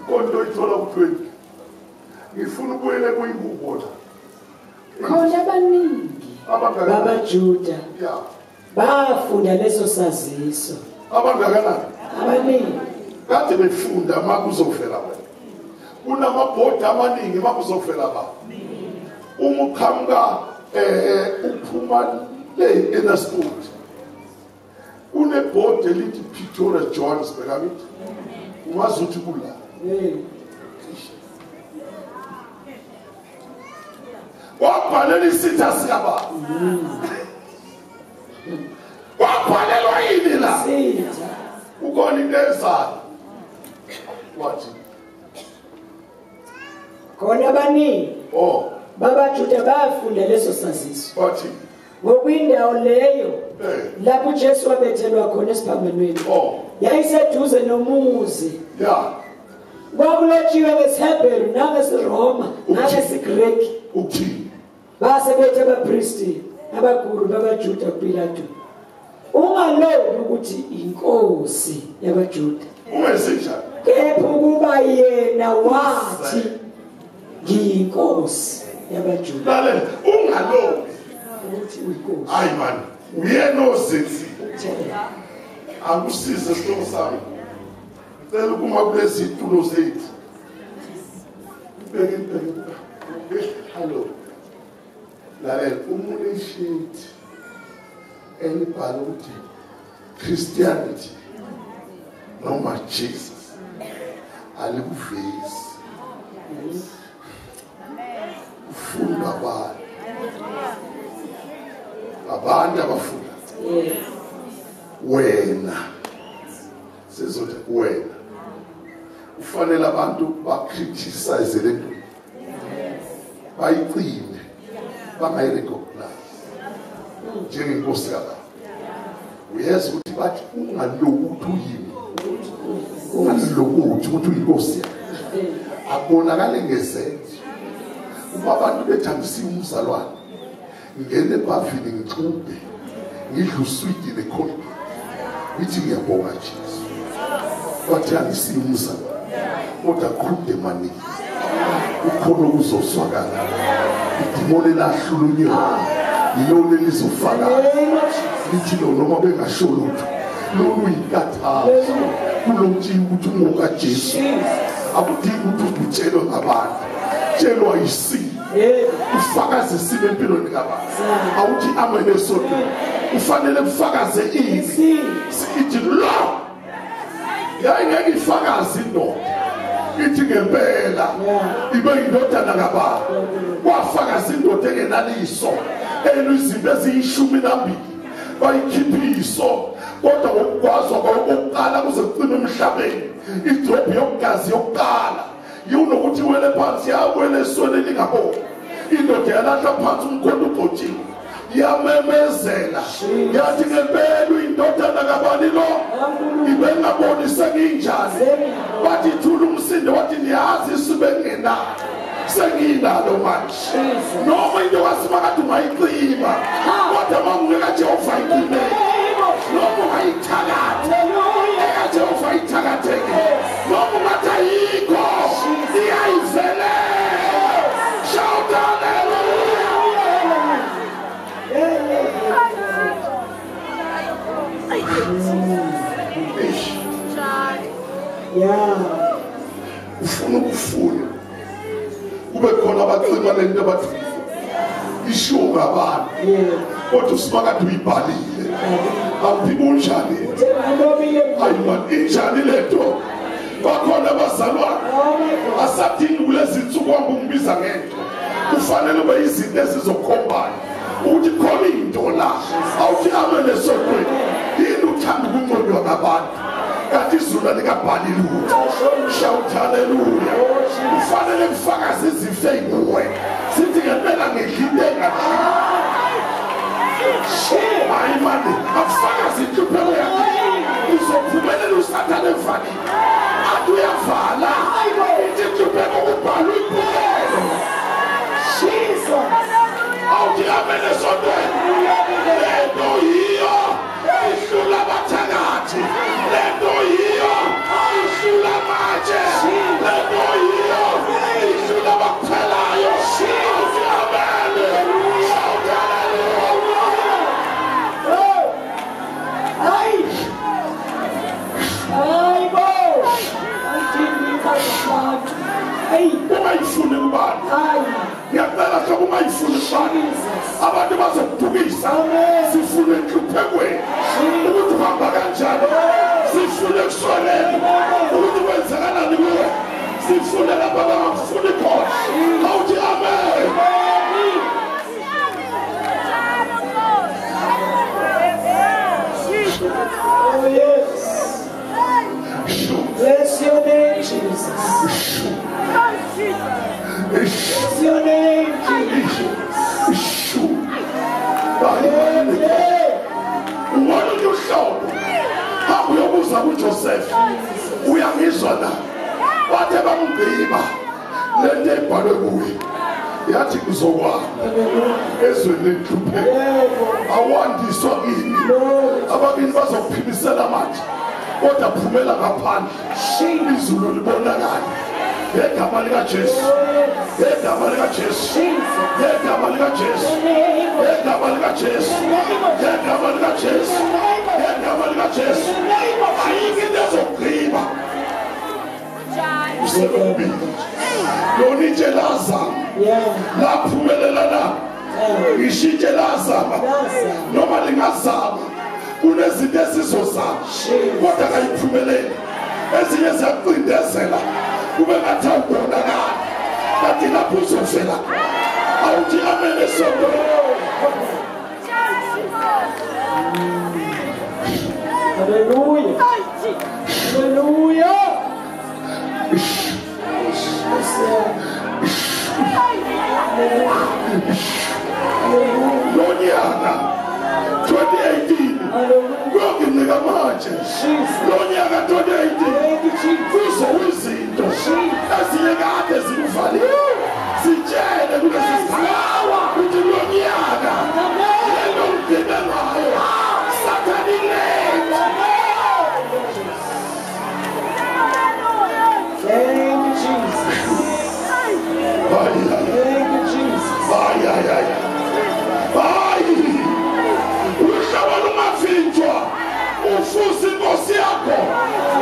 konto ithola u20 ngifuna ukuyele kuyibona khona abaningi babaJuda yeah bafunda leso saziso abangakanani abaningi kade befunda makuzovela wena kunamabhodi amaningi makuzovela ba uma uqhamuka uphuma le eNasport unebhodi elithi Pretoria Johannesburg abithi ungazi ukuthi kula wabhalela isithasi yaba wabhalelwa yini la ukona into ezayo wathi khona abaningi babaJuda bafunda leso saziso wathi ngokwindawo leyo lapho uJesu wabethelwa khona esiphambanweni yayiseduze nomuzi kwakulotshiwe ngesiHebheru nangesiRoma nangesiGreki uthi base bethe abapristi abakuru babaJuda kuPilato ungalobi ukuthi inkosi yabaJuda umesija kepha ukuba yena wathi ngiyinkosi yabaJuda lalela ungalobi ukuthi uyinkosi hayi man uyena ozenzi akusize sihlobo sami cela ukuma kulezi itulo zethu beke hello lalela umuntu elibhala ukuthi Christianity noma Jesus alikuvezi ufunda abantu abafunda wena sizothi wena ufanele abantu bacriticize lento bayicine bangayirecognize njengenkosi yakho uyazi ukuthi bathi ungalokuthi uyini ungalokuthi ukuthi uyinkosi yakho abonakale ngezenzo uma abantu bethambisiwe umzalwane ngene ebhavini ngixube ngidle uswidi nekholi ngithi ngiyabonga Jesu wathi angisiwe umzalwane kodwa qhude maningi ukhona ukuzoswakala idimoni lahlulunywa yilona elizofaka lithi noma bengasho lutho lolu yinkathalo kulomtshini ukuthi ungoka Jesu akudingi ukuthi utshelwe ngabantu tshelwa yisini ufakaze isini empilweni kabantu awuthi amen esonto ufanele ufakaze ini sithi lo yayingeke ifakaze indoda ithi ngempela ibe indodana kaBaba wafakaza indoda engenaliso elizinto eziyishumi nambili bayikhiphiso kodwa ngokwazwa kokuqala kuze kucime emhlabeni idrop yokugazi yokuqala yunokuthi wele phansi yawele esweni lingaboni indoda yalahla phansi umkhonto ugcotshiwe yamemezela yathi ngempela indodana kabani lo ibengaboni senginjani bathi thula umsindo wathi niyazi isibengenayo sengiyinalo manje noma into wasimakathi ungayicima kodwa mangungeka Jehova ayicime noma ungayithakatha Jehova ayithakatheke noma ungathi ayikho iyayivele shout hallelujah. Ufuna ukufuna kube khona abacima lento abathi isho ngabantu kodwa usimakathi uyibhalile awuphika unjani ayiman injani lento bakhona abazalwane asadingi kulezi nsuku wangungibiza ngento kufanele ube izinto ezizokhombayo ukuthi khona into la awuthi amele esokweni yini uthanda ukunconywa ngabantu kanti izulu likabhali lutho shout hallelujah ufanele kufakaze izifo ezikuwe sithi ngempela ngidlile engadlile hayi manje afakaze inhlupheko yakhe uzophumelela usathane evalile athi uyavala ithi inhlupheko kubhalwe iphelo Jesus awuthi amene sontweni lento yiyo ihlula abathakathi lento yiyo ihlula amatshe lento yiyo ihlula abakuphelayo awuthi amene shout hallelujah. Ungayifuni kubani ngiyacela hlobo ungayifuni kubani abantu bazokudukisa sifune enhluphekweni ukuthi uhamba kanjani sifune kusweleni ukuthi kwenzakalani kuwe sifune lapha bangakufuni khona awuthi amen. Oh yes. Bless your name, Jesus. Bless your name, Jesus. Ungona uhlobo hamba uyobuza kuJoseph uyangizwa na bathe bamgqiba lento ebhalwe kuye yathi kuzokwana ezweni lenhlupheko awandiswa kini ababili bazokuphimisela manje kodwa phumela ngaphandle izulu libonakala ngegama likaJesu ngegama likaJesu ngegama likaJesu ngegama likaJesu ngegama likaJesu ngegama likaJesu ayike nezogqiba uselobili lonitshe lazama laphumelela na ishitshe lazama noma lingazama kunezinto esizozama kodwa kayiphumeleli ezinye ziyakucindezela kube ngathi awubonakala kanti lapho uzovela awuthi amen esonto. Hallelujah. Hallelujah. Lonyaka 2018 kuyonginika manje lonyaka 2018 kuzowizinto ezinye kade zikuvalile sitshele ubuze inkosi yakho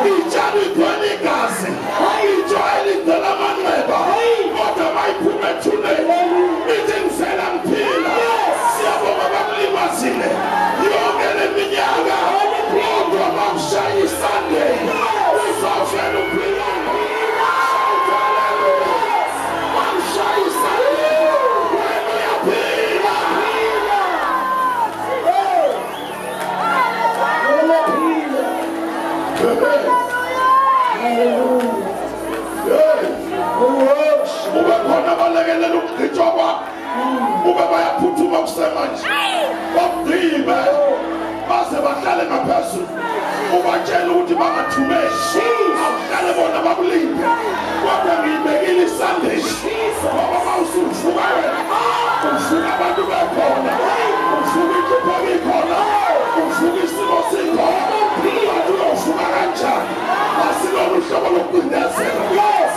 ijali idwele igazi ijwayele idwele amanxeba kodwa mayiphume ethuneni ithi ngivela ngiphila siyabonga bakulimazile yonke le minyaka kodwa bakushaya iSunday uzawuvela uphila bakushaya iSunday wena uyaphila ube khona balekelela ukugqitshwa kwakho ube bayaphuthuma kusemanje bagqibe baze bahlale ngaphezulu ubatshela ukuthi bangathumeli akuhlale bona bakulinde kodwa ngiyibekile iSunday ngoba mawusuvuka wena uvuka abantu bekhona uvuka ikhipha ikhona uvuka isimo sikhona abantu uvuka kanjani asilolu hlobo lokucindezela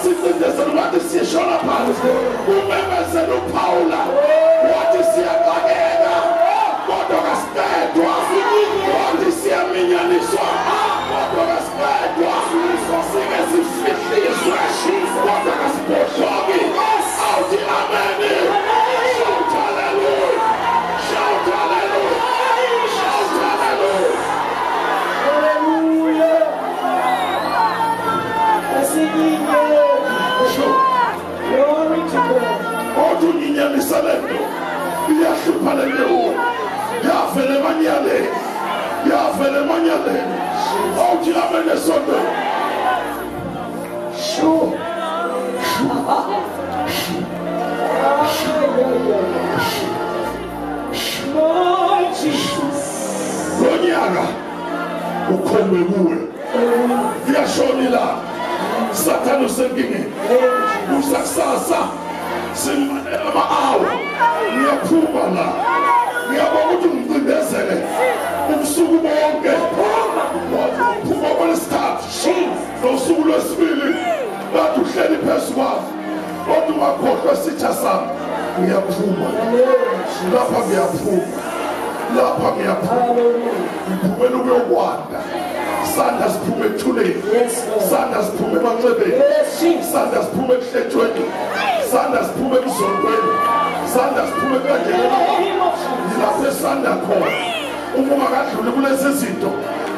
sicindezela ukuthi siyeshona phansi umemezela uPaula wathi siyaxakeka kodwa kasiqedwa wathi siyaminyaniswa kodwa kasiqedwa sike sifihliswe kodwa kasibhohloki awuthi ameni shout hallelujah shout hallelujah shout hallelujah Glory to God. Odu ninyanisa lento iyahlupha lento yavele manyale awuthi amene sonto Lord Jesus. lonyaka ukhombe kuwe yashonila Satan usenkingeni usakusasa ama-hour ngiyaphuma la ngiyabona ukuthi ngicindezele ubusuku bonke uphuma kwalesithathu nosuku lwesibili kade uhleli phezu kwami kodwa ungakhohlwa isitha sami ngiyaphuma lapha ngiphumela ukuyokwanda sanda siphume ekuthuleni sanda siphume emanxebeni sanda siphume ekuhletshweni sanda siphume ekuzondweni sanda siphume ekulandeleni yilapho esanda khona uma ungakadluli kulezi zinto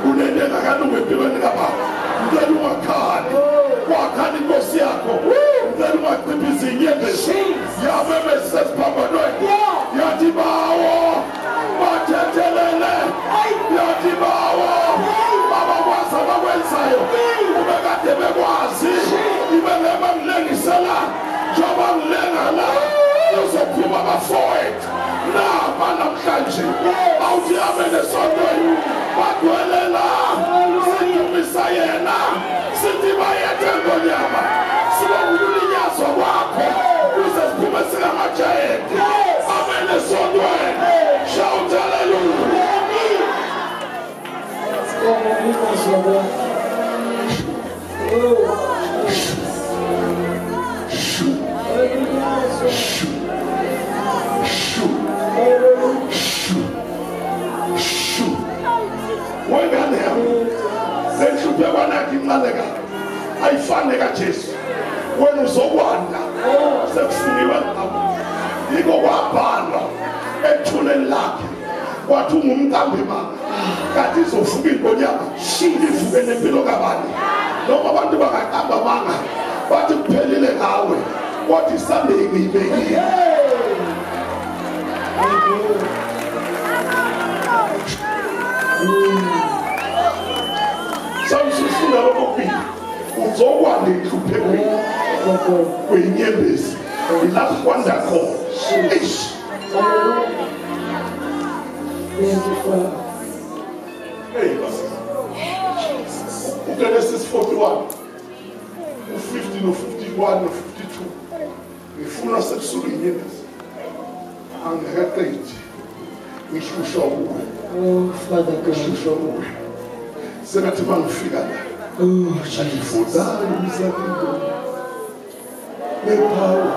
kunento engakalungi empilweni kababa ngicela ungakhali wakhani inkosi yakho ngicela ungaciphizi inyembezi yamemezisa esiphambanweni yathi bawo bathethelele yathi bawo abakwazi abakwenzayo ubekade bekwazi ibengema ngilengisela njengoba ngilenga la uzophuma abafowethu naba namhlanje awuthi amene esontweni bagwelela sidumisa yena sithi bayethe ngonyama sibakulinyazwa kwakho kuze siphume singamajayenti amene esontweni shout hallelujah. Wengane yami senhluphe kwanakho inqaleka ayifane kaJesu wena uzokwanda sekufuniwe ngabo yiko kwabhalwa ethuleni lakhe wathi ungumqambi manga kanti izovuka inkonyama ivuke nempilo kabani noma abantu bangaqamba manga bathi kuphelile ngawe wathi iSunday ngiyibekile samsifuna lokubili uzokwanda inhluphekweni kwenyembezi ilapho kwanda khona hey uGenesis 41 u50 no51 no52 ngifuna sekusuka inyembezi angekaqedi ngishusha kuwe Father God. ngishusha kuwe sengathi mangifika la ngifudzayo umsakho nepower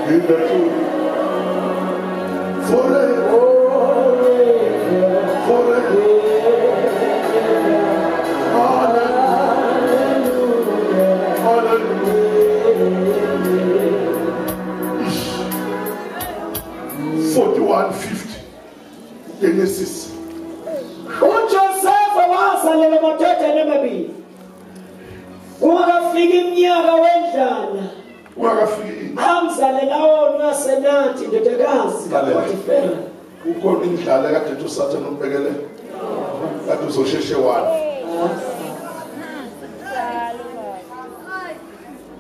in the truth forever wazalelwa amadodana amabili kungakafika iminyaka wendlala ungakafiki amzalela wona wasenathi indodakazi kaPotifera. ukhona indlala kade uSathane umbekele kade uzosheshe wani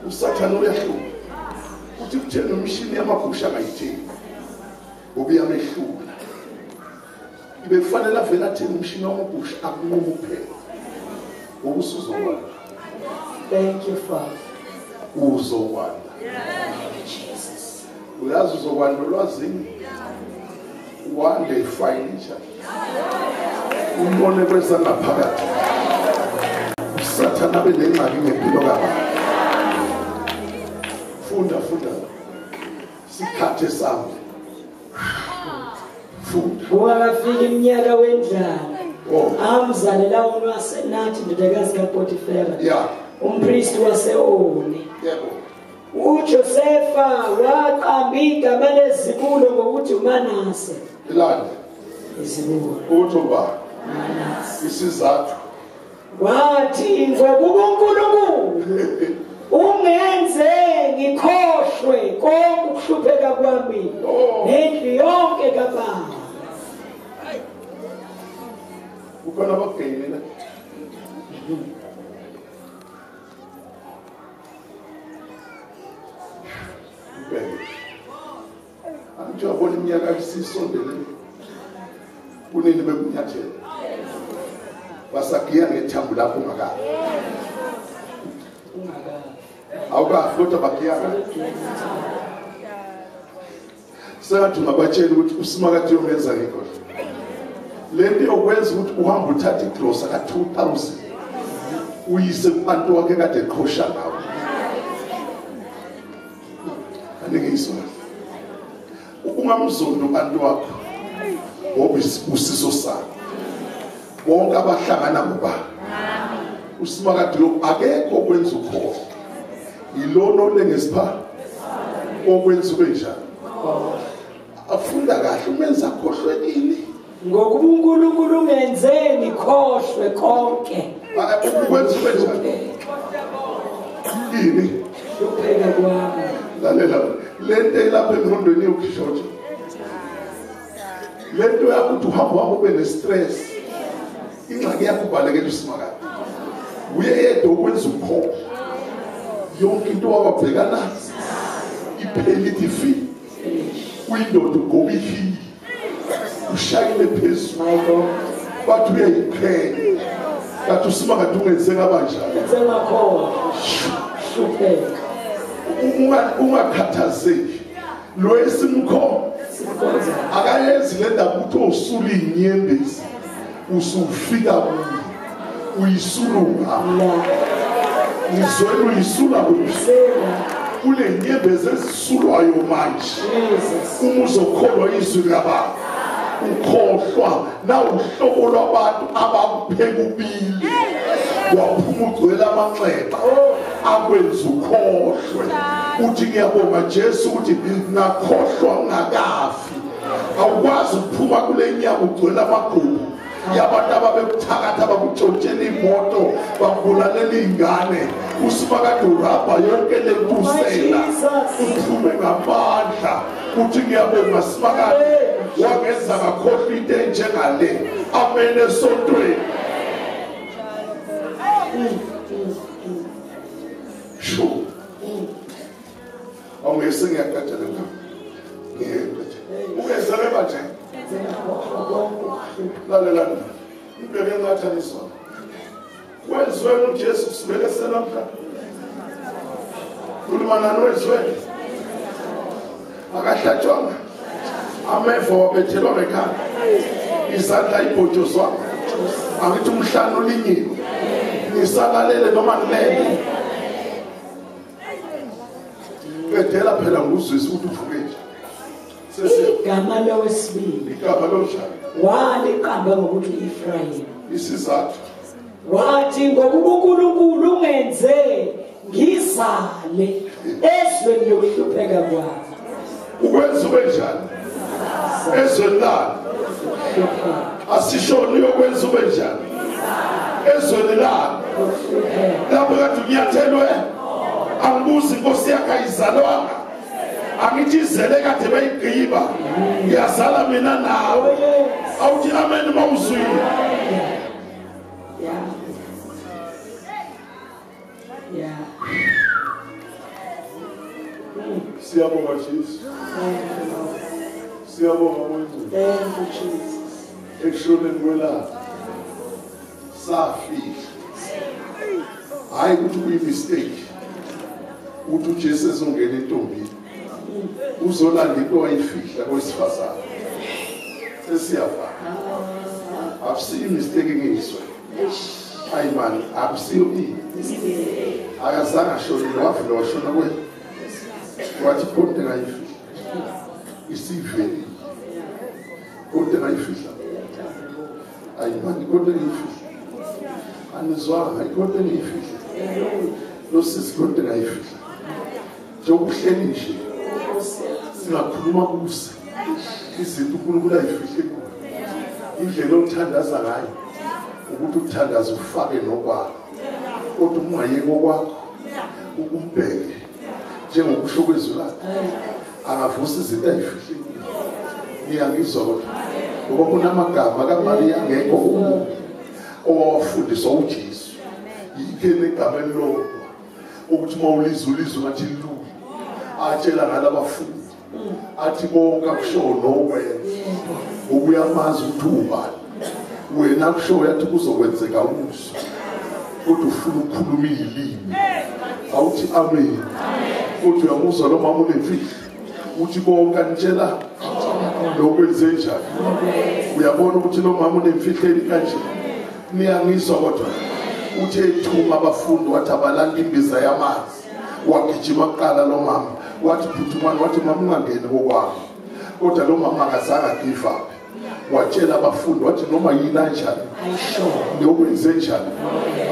uSathane uyahluka uthi kuthena umshini yamabhusha angayithini ubiyamehlula ibe kufanele avela athini umshini wamabhusha akunquma kuphela ubusuzokwana. Thank you, Father. Uzokwana Jesus. uyazi uzokwana olwazini one day financial umbone kwesangaphakathi uSathane abe nengxaki ngempilo kabantu. Funda sikhathe sami funda Kungakafika iminyaka wendlala amzalela wona wasenathi indodakazi kaPotifera. ya Umpristi wase-Oni. yebo uJosefa waqamba igama lezibulo ngokuthi uManase. ilande Izibulo uthoba Manase. isizathu Wathi ngokuba uNkulunkulu ungenze ngikhohlwe konke ukuhlupheka kwami nendlu yonke kababa. ukhona abageyela Angijabona iminyaka isisondele kunini bekunyathela basagiya ngethambo lapho ungakabi awukafi kodwa bagiyana sengathi ungabatshela ukuthi uSimakade uyongenza ngikhohle lento yokwenza ukuthi uhamba uthatha iglosa ka-2000 uyise kubantu wakhe kade eqhosha ngawo aningizwa ungamzonda ubantu wakho ngoba usiso sakho bonke abahlangana ngoba uSimakade lo akekho okwenza ukhohle ilona olengesipha okwenza ube njani afunda kahle umenza akhohlwekile ngokuba uNkulunkulu ungenze ngikhohlwe konke ukwenza ube njani yini ukuhlupheka kwami. lalela lento elapha engqondweni yokushotsha lento yakuthi uhamba ube ne-stress ingxaki yakho ubalekela uSimakade uye yedwa ukwenza ukhohlwe yonke into wababhekana iphelile ifi uyindoda ugoba ihili ushayile phezulu bathi uyayiqhenya kathi uSimakade ungenze kabanjani Sengakhohlwa hlupheka. Ungakhathazeki lo esimkhona akayenzi le ndaba ukuthi usula inyembezi usufika kuyo uyisulunga ngizwela uyisula kule nyembezi ezisulwayo manje uma uzokholwa izwi laba ukhohlwa na uhlobo lwabantu abakupheka ubili waphuma ugcwele amanxeba akwenza ukhohlwe uthi ngiyabonga Jesu ukuthi ngakhohlwa ngakafi awukwazi ukuphuma kule nyama ugcwele amagqubu yabantu ababekuthakatha bakutshontshela imoto bakubulalela ingane uSimakade urabha yonke le ntusela uphume ngamandla uthi ngiyabonga Simakade wangenza ngakhohlwa into enjengale amene esontweni sho awungese ngiyaqedela ngam ungezele manje lalela ibeke ngathaniswa wenziweni uJesu kusibeke senamhla ulimana nowezweni akahlatshwanga ameva wabethelwa ngekhanda izandla ibhotshozwa angithi umhlane ulinyiwe ngisalalele noma ngilele bedela phela nguzwisa ukuthi uvuke nje igama lowesibili igama lomshana waliqamba ngokuthi Efrayimi. isizathu Wathi ngokuba uNkulunkulu ungenze ngizale ezweni lokuhlupheka kwami. ukwenza ube njani ezweni lami asishoni uyokwenza ube njani ezweni lami lapho kade unyathelwe angibuzi inkosi yakhe ayizalwanga angithi izele kade bayigqiba ngiyazala mina nawe awuthi amen mawuzwile siyabonga Jesu siyabonga Mwenzulu ekushoneni kwelapha safika hayi ukuthi kuyi-mistake ukuthi uJesu ezongena entombini uzolanda into wayifihla kowesifazane sesiyafana akusiyo imistake engiyizwe hayi mani akusiyo akazange ashonile wavela washona kwena wathi konke ngayifihla isiveli konke ngayifihla hayi mani konke ngayifihla anizwanga konke ngayifihla losisi konke ngayifihla njengokuhleli nje singakhuluma kuze izinto uNkulunkulu ayifihle kuyo indlela okuthandaza ngayo ukuthi ukuthandaza ufake nokwakho kodwa ungayeki okwakho ukumbheke njengokusho kwezwi lakhe angavusa izinto ayifihle ngiyangizwa kodwa ngoba kunamagama kaMariya ngekho owafundiswa uJesu yikho igama elilodwa ukuthi mawulizwa ngathi lu atshela ngalabafundi athi bonke akushono okwenza ukuyamazi ukuthi ubani wena kusho yathi kuzokwenzeka uso kodwa ufuna ukukhuluma ilimi awuthi amen kodwa uyamuzwa lo mama unemfihlo uthi bonke anitshela lokwenze njani uyabona ukuthi lo mama unemfihleli kanje niyangizwa kodwa uthi ethuma abafundi wathi abalanda imbiza yamanzi wagijima kuqala lo mama wathi phuthumani wathi mama ungangeni kokwami kodwa lo mama akazange give up watshela abafundi wathi noma yini kanjani lokwenze njani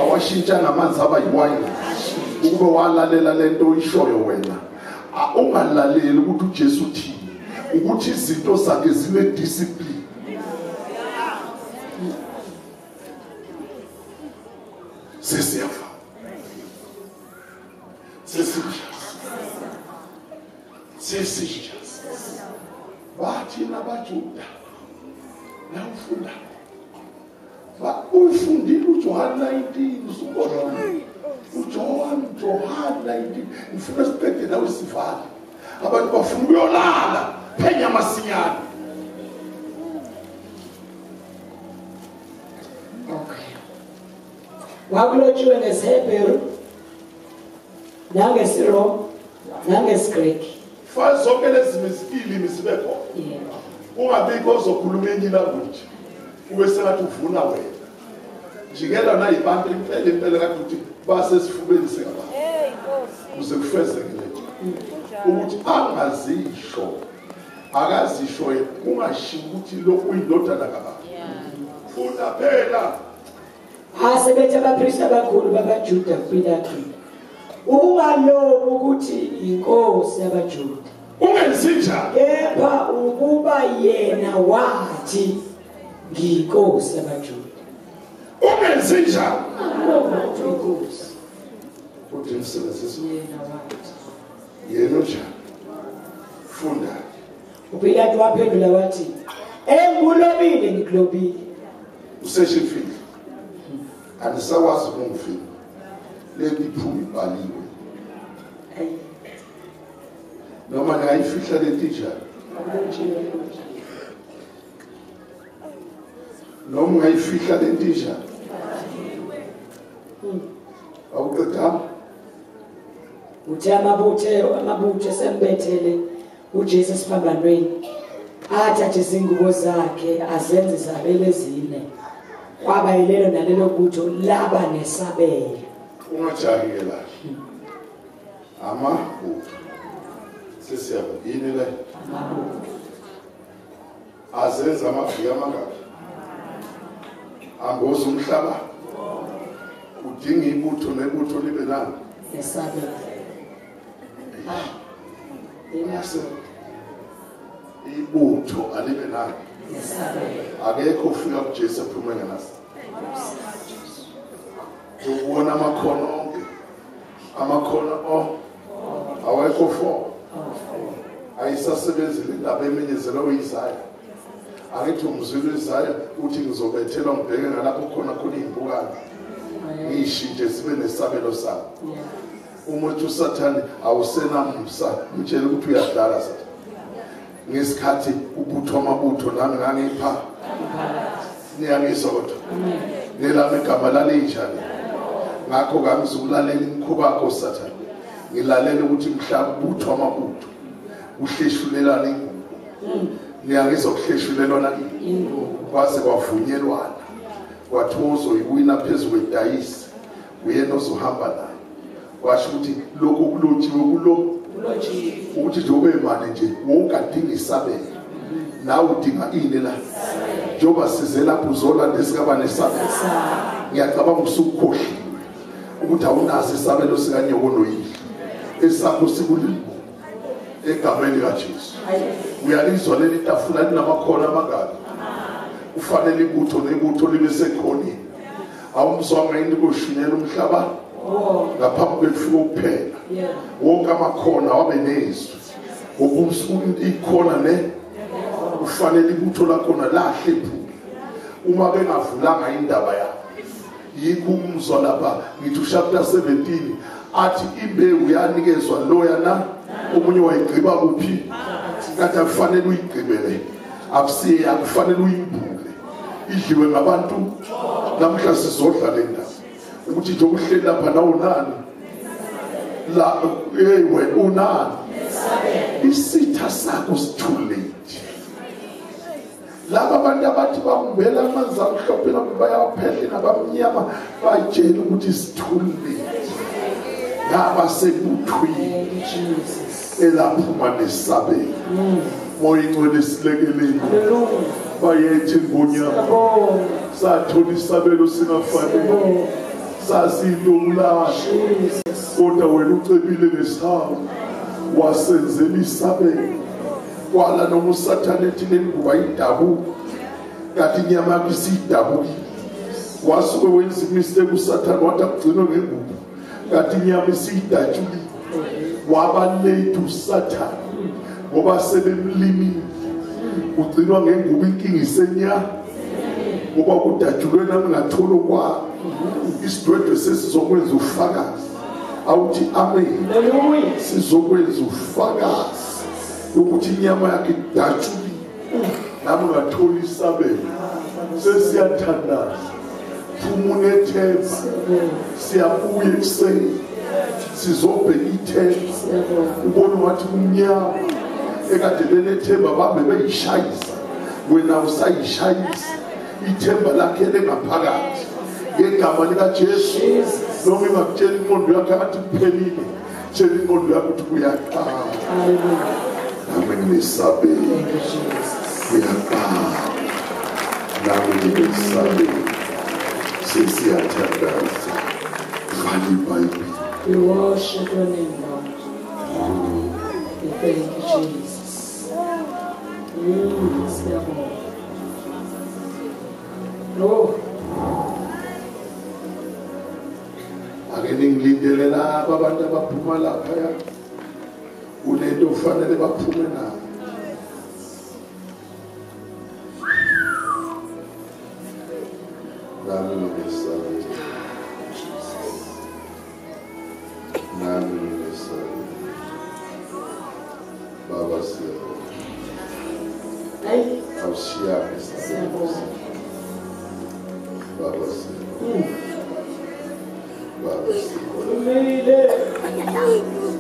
awashintsha ngamanzi aba yiwayini ukube walalela lento oyishoyo wena ungalaleli ukuthi uJesu uthini ukuthi izinto zakhe zine discipline sesiyafa sesija bathi nabajuda nawufunda ufundile uJohana 19 uzubona uJohana 19 ufuna sibheke nawe sivale abantu bafuna ukuyolala phenya masinyane wakulotshiwe ngesiHebheru nangeSirom nangesiGreki fa zonke lezi izilimi sibe khona ungabikho ozokhuluma enye language ube sengathi uvuna wena njikela nayibantu impela kade uthi basesifubeni sikaba kuze kufezeke letho ukuthi angazisho akazisho kungashiya ukuthi lo uyindodana kababa funda phela asebethi abapristi abakhulu babaJuda kuPilato ungalobi ukuthi inkosi yabaJuda ungenzi njani kepha ukuba yena wathi ngiyinkosi yabaJuda ungenzi njani inkosi uthi msebenzisi yena wathi yena njani funda uPilato waphendula wathi engulobile ngikulobile useshifile andisakwazi ukungifika leli phumi ibhaliwe noma ngayifihla lenti njani noma ngayifihla lenti njani awuqedama uthi amabutho sembethele uJesu esiphambanweni athathe izingubo zakhe azenze izabelo ezine kwaba yilelo nalelo butho laba nesabelo ungajahile la amabutho sesiyabuyini la azenza amaviki amangaki amboza umhlaba udinga ibutho nebutho libe nani nesabelo ibutho alibe nani nesabelo akekho ufika kuJesu aphume ngenasi ubona amakhono awekho for ayisasebenzi indaba emenyezela uyizaya angithi umzulu izaya uthi ngizobethela ngibheke ngalapho khona izimpukane ngiyishintshe sibe nesabelo sabo umuntu usathane awusenamusa utshela ukuthi uyadlala sathi ngesikhathi ubutho amabutho nami ngangipha niyangisodwa nelami igama lalinjani ngakho ngangizulalela imkhuba yakho sathane ngilalela ukuthi mhlaba ubutho amabutho uhleshulelana ingubo niyangizokuhleshulelana ingubo kwase kwavunyelwana wathozo iwina phezulu kwedayisi uyena ozohamba naye washo ukuthi lokho kulotshiwe ukuthi njengoba imali nje wonke adinga isabelo nawe udinga ini la njengoba size lapho uzolanda esikaba nesabelo ngiyacabanga usukukhohliwe ukuthi awunazi isabelo sikanyoko noyihlo esakho sikulimbo egameni likaJesu uyalizwa leli tafula linamakhono amangaki ufanele ibutho libe sekhonini awumzwanga into kushinyela umhlaba ngaphambi kwefika ukuphela wonke amakhono wabe nezwi ikhona ufanele ibutho lakhona lahle uma bengavulanga indaba yabo yikho umzwa lapha ngithi chapter 17 athi imbewu yanikezwa loyana omunye wayigqiba kuphi kanti akufanele uyigqibele akufanele uyimbule idliwe ngabantu namhla sizodla le ndaba ukuthi nje ukuhlela lapha nawo nani la ewe unani isitha sakho too late laba abantu abathi bakumbela amanzi amhlophe bayaphehla nabamnyama batshela ukuthi isithule ngaba sebuthwini elaphuma nesabelo moya ingcwele silekeleni bayethi ngonyama sathola isabelo singafanele sasilomlahle kodwa wena ucebile ngesawo wasenzela isabelo kwala noma usathane ethi lenguba idabuka kanti inyama yakho isidabuki wasuke wenza imistake usathane wathi akugcinwe ngengubo kanti inyama isidatshuli waba late usathane ngoba sebemlimini ugcinwa ngengubo inkinga isenya ngoba kudatshulwe nami ngathola kwakho isidwedwe sesizokwenza ufakazi awuthi amen sizokwenza ufakazi ukuthi inyama yakhe idatshuli nami ngathola isabelo sesiyathandaza phuma unethemba siyabuya ekuseni sizobheka ithemba ubona wathi kumnyama ekade lenethemba babe beyishayisa wena usayishayisa ithemba lakhe lengaphakathi ngegama likaJesu noma ingakutshela ingqondo yakhe athi kuphelile tshela ingqondo yakhe ukuthi kuyaqala nami nginesabelo kuyaqala nami nginesabelo sesiyathandaza vala iBhayibheli. We worship your name, Lord. We thank you, Jesus. Lord. Ake ngilindele laba abantu abaphuma lapha ya unento ufanele baphume nayo. Nami nginesabelo. Nami nginesabelo. Baba siyabonga. Awushiya isabelo. Baba siyabonga. Baba siyabonga.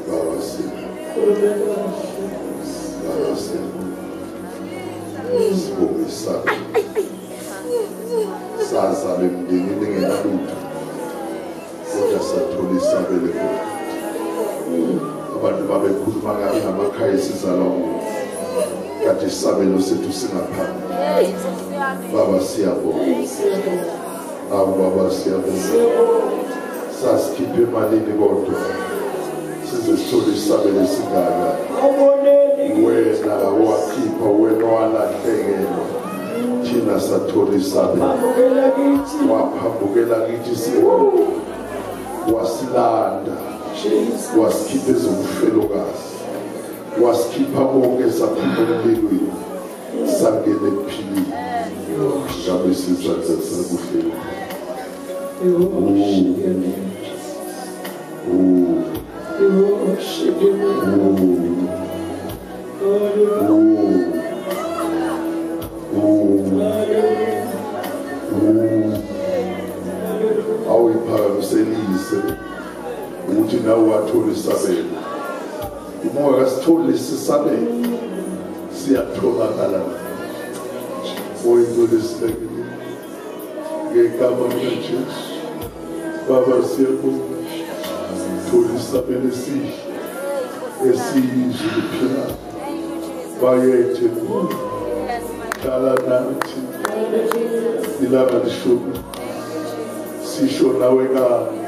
Baba siyabonga. Baba siyabonga. Sibonga isabelo. Sazalwe emndenini engenalutho kodwa sathola isabelo. Abantu babekhuluma kabi ngamakhaya esizalwa kuwo kanti isabelo sethu singaphambili. Baba siyabonga. Awu Baba siyabonga. Sasikhiphe emalini kodwa size sithole isabelo esingaka. Wena wakhipha wena walahlekelwa thina sathola isabelo waphambukela kithi wasilanda wasikhipha ezobufelokazi wasikhipha konke saphumulelweni sangene ephilile ngabe sizatha sakuhle awuyiphakamiselise ukuthi nawe wathole isabelo uma ungakasitholi isabelo siyatholakala oyinto lesilekile ngegama likaJesu Baba siyabonga thola isabelo esihle esiyizwi liphilayo bayethe hlala nathi ilanga lishumi sisho nawe kanye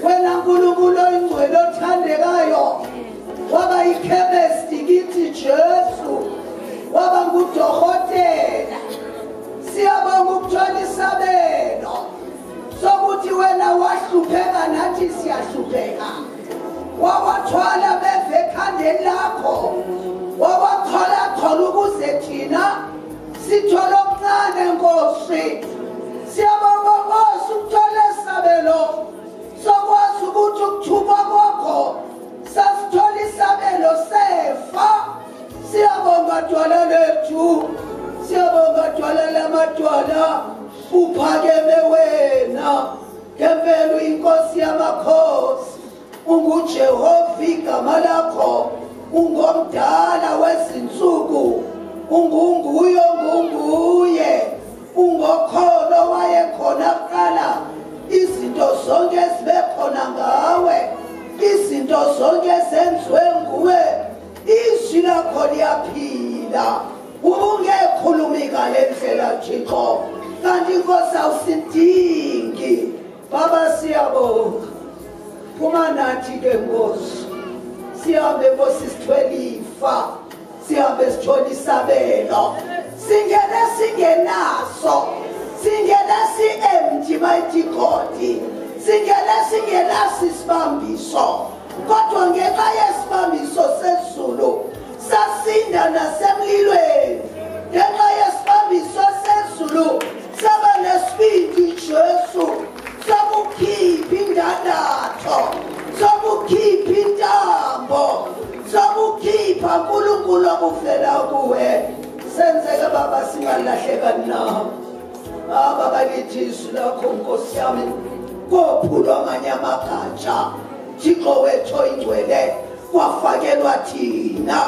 Wena nkulunkulu oyingcwele othandekayo waba yikhemesti kithi nje wabathola ukuze thina sithole okuncane Nkosi. Siyabonga Nkosi ukuthola isabelo sokwazi ukuthi ukuthuba kwakho sasithola isabelo sefa. Siyabonga Dwala lethu, siyabonga Dwala lamadwala, uphakeme wena ngempela uyinkosi yamakhosi, unguJehova igama lakho, ungomdala wezinsuku, ungunguye ungokholo wayekhona kuqala, izinto zonke zibe khona ngawe, izinto zonke zenziwe nguwe, izwi lakho liyaphila. Ungekhulumi ngale ndlela Thixo, kanti Nkosi awusidingi. Baba siyabonga, uma nathi ke Nkosi sihambe Nkosi sithwele ifa, sihambe sithola isabelo, singene singenaso, singene si-empty mighty God, singene singenaso isibambiso, kodwa ngenxa yesibambiso sezulu sasinda nasemlilweni, ngenxa yesibambiso sezulu saba nesibindi Jesu sokukhipha indandatho, sokukhipha intambo, sokukhipha uNkulunkulu okuvela kuwe. Senzeke Baba singalahlekani nawe. Baba lithi izwi lakho Nkosi yami kophulwa amanye amagatsha, Thixo wethu oyingcwele, kwafakelwa thina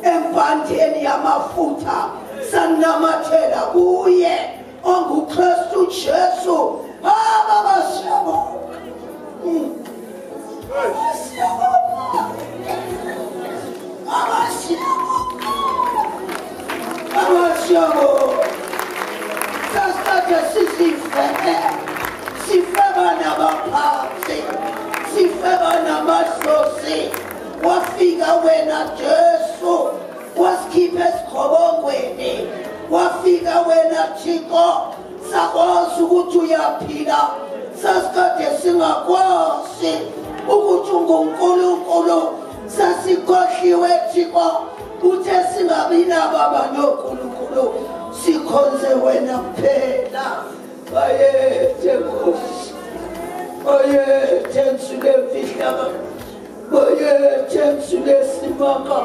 empandeni yamafutha, sanamathela kuye onguKristu Jesu. Baba siyabonga, sasithathe sifeba nabaphansi, sifeba namadlozi, wafika wena Jesu wasikhipha esikhobongweni, wafika wena Thixo sakwazi ukuthi uyaphila, sasikade singakwazi ukuthi unguNkulunkulu, sasikhohliwe Thixo uthe singabi nababa noNkulunkulu, sikhonze wena kuphela. Bayethe Nkosi, bayethe nsule mfihlaka, bayethe nsule simaka,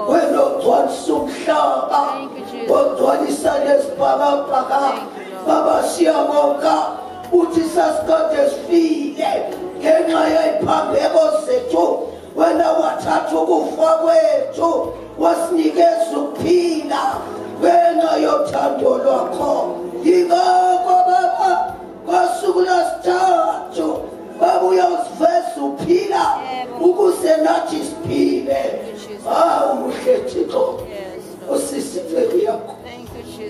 wena ogcwalisa umhlaba, ogcwalisa nesibhakabhaka. Baba siyabonga uthi sasikade sifile ngenxa yeziphambeko zethu, wena wathatha ukufa kwethu wasinikeza ukuphila ngenxa yothando lwakho. Yingakho Baba ngosuku lwesithathu Baba uyawusiveza uphila ukuze nathi siphile. Umuhle Thixo, usisitheko yakho,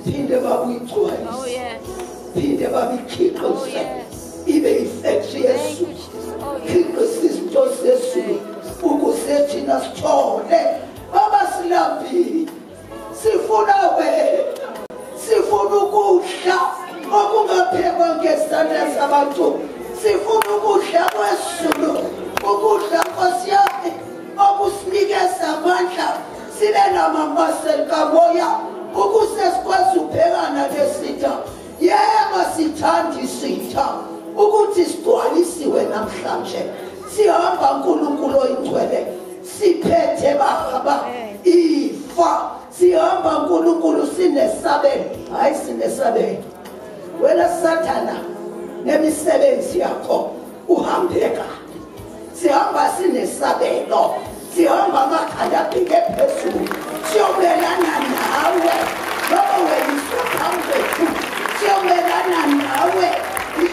phinde Baba uyigcwalise, phinde Baba ikhiqize, ibe yifactory yesu, khiqize izinto zezulu ukuze thina sithole. Baba silambile, sifuna wena, sifuna ukudla okungaphekwa ngezandla zabantu, sifuna ukudla kwezulu, ukudla Nkosi yami okusinikeza amandla, sibe namamaseli kamoya ukuze sikwazi ukubhekana nesitha. Yebo sithanda isitha ukuthi sigcwalisiwe namhlanje, sihamba uNkulunkulu oyingcwele, siphethe Baba ifa, sihamba uNkulunkulu sinesabelo, hayi sinesabelo. Wena Sathana nemisebenzi yakho uhambeka, sihamba sinesabelo, sihamba amakhanda abheke phezulu, siyomelana nawe ngoba wena usaphambi kwethu, siyomelana nawe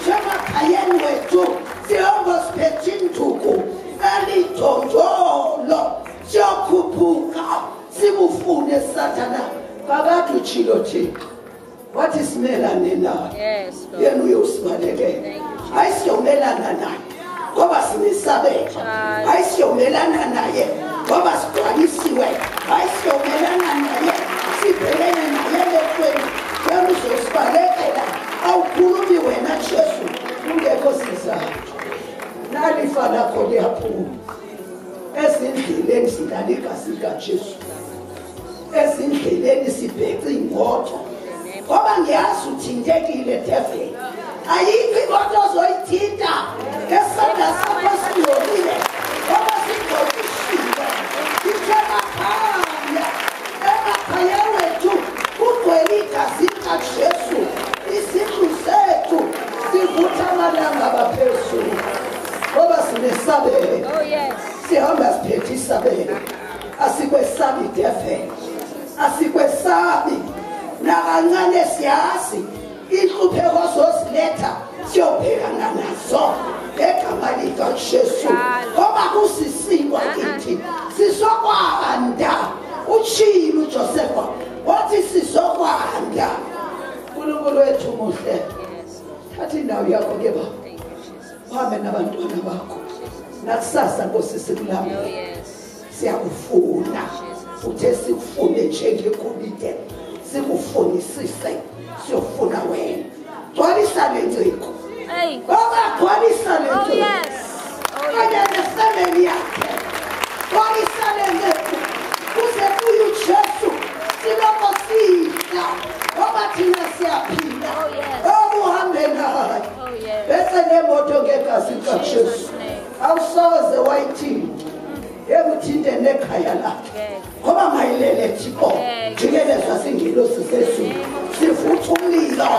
emakhayeni wethu, sihamba siphethe induku elidondolo, siyokhuphuka sibufune Sathana. Kakade utshilo Thixo wathi simelane naye, yena uyosibalekela, hayi siyomelana naye ngoba sinesabelo, hayi siyomelana naye ngoba sigcwalisiwe, hayi siyomelana naye sibhekene naye lekwenu. Yena uzosibalekela, awukhulumi wena Jesu ungekho sizathu, nalifa lakho liyaphuma ezindleleni zingane igazi likaJesu. ezindleleni sibheke imoto ngoba ngiyazi uthintekile devil ayikho imoto ozoyithinta ngesandla sakho siyolile ngoba sigqokishile emakhaya wethu kugcwele igazi likaJesu izindlu zethu sivutha amalanga abaphezulu ngoba sinesabelo sihamba siphethe isabelo asikwesabi devil asikwesabi nakancane siyazi inhlupheko zoziletha siyobhekana nazo ngegama likaJesu ngoba kusisikwa kithi sizokwanda utshilo uJosefa wathi sizokwanda uNkulunkulu wethu muhle thatha indawo yakho ke baba uhambe nabantwana bakho nakusasa Nkosi sikulambile siyakufuna uthe sikufune njengegolide sikufunisise siyofuna wena gcwalisa le nciko ngoba gcwalisa le nciko kanye nefamily yakhe gcwalisa le nciko kuze kuye uJesu silokho sidla ngoba thina siyaphila uhambe naye bese nemoto ngegazi likaJesu awusoze wayithini ekuthinte nekhaya lakhe ngoba mayilele Thixo jikeleza singilo sisezulu sivutha umlilo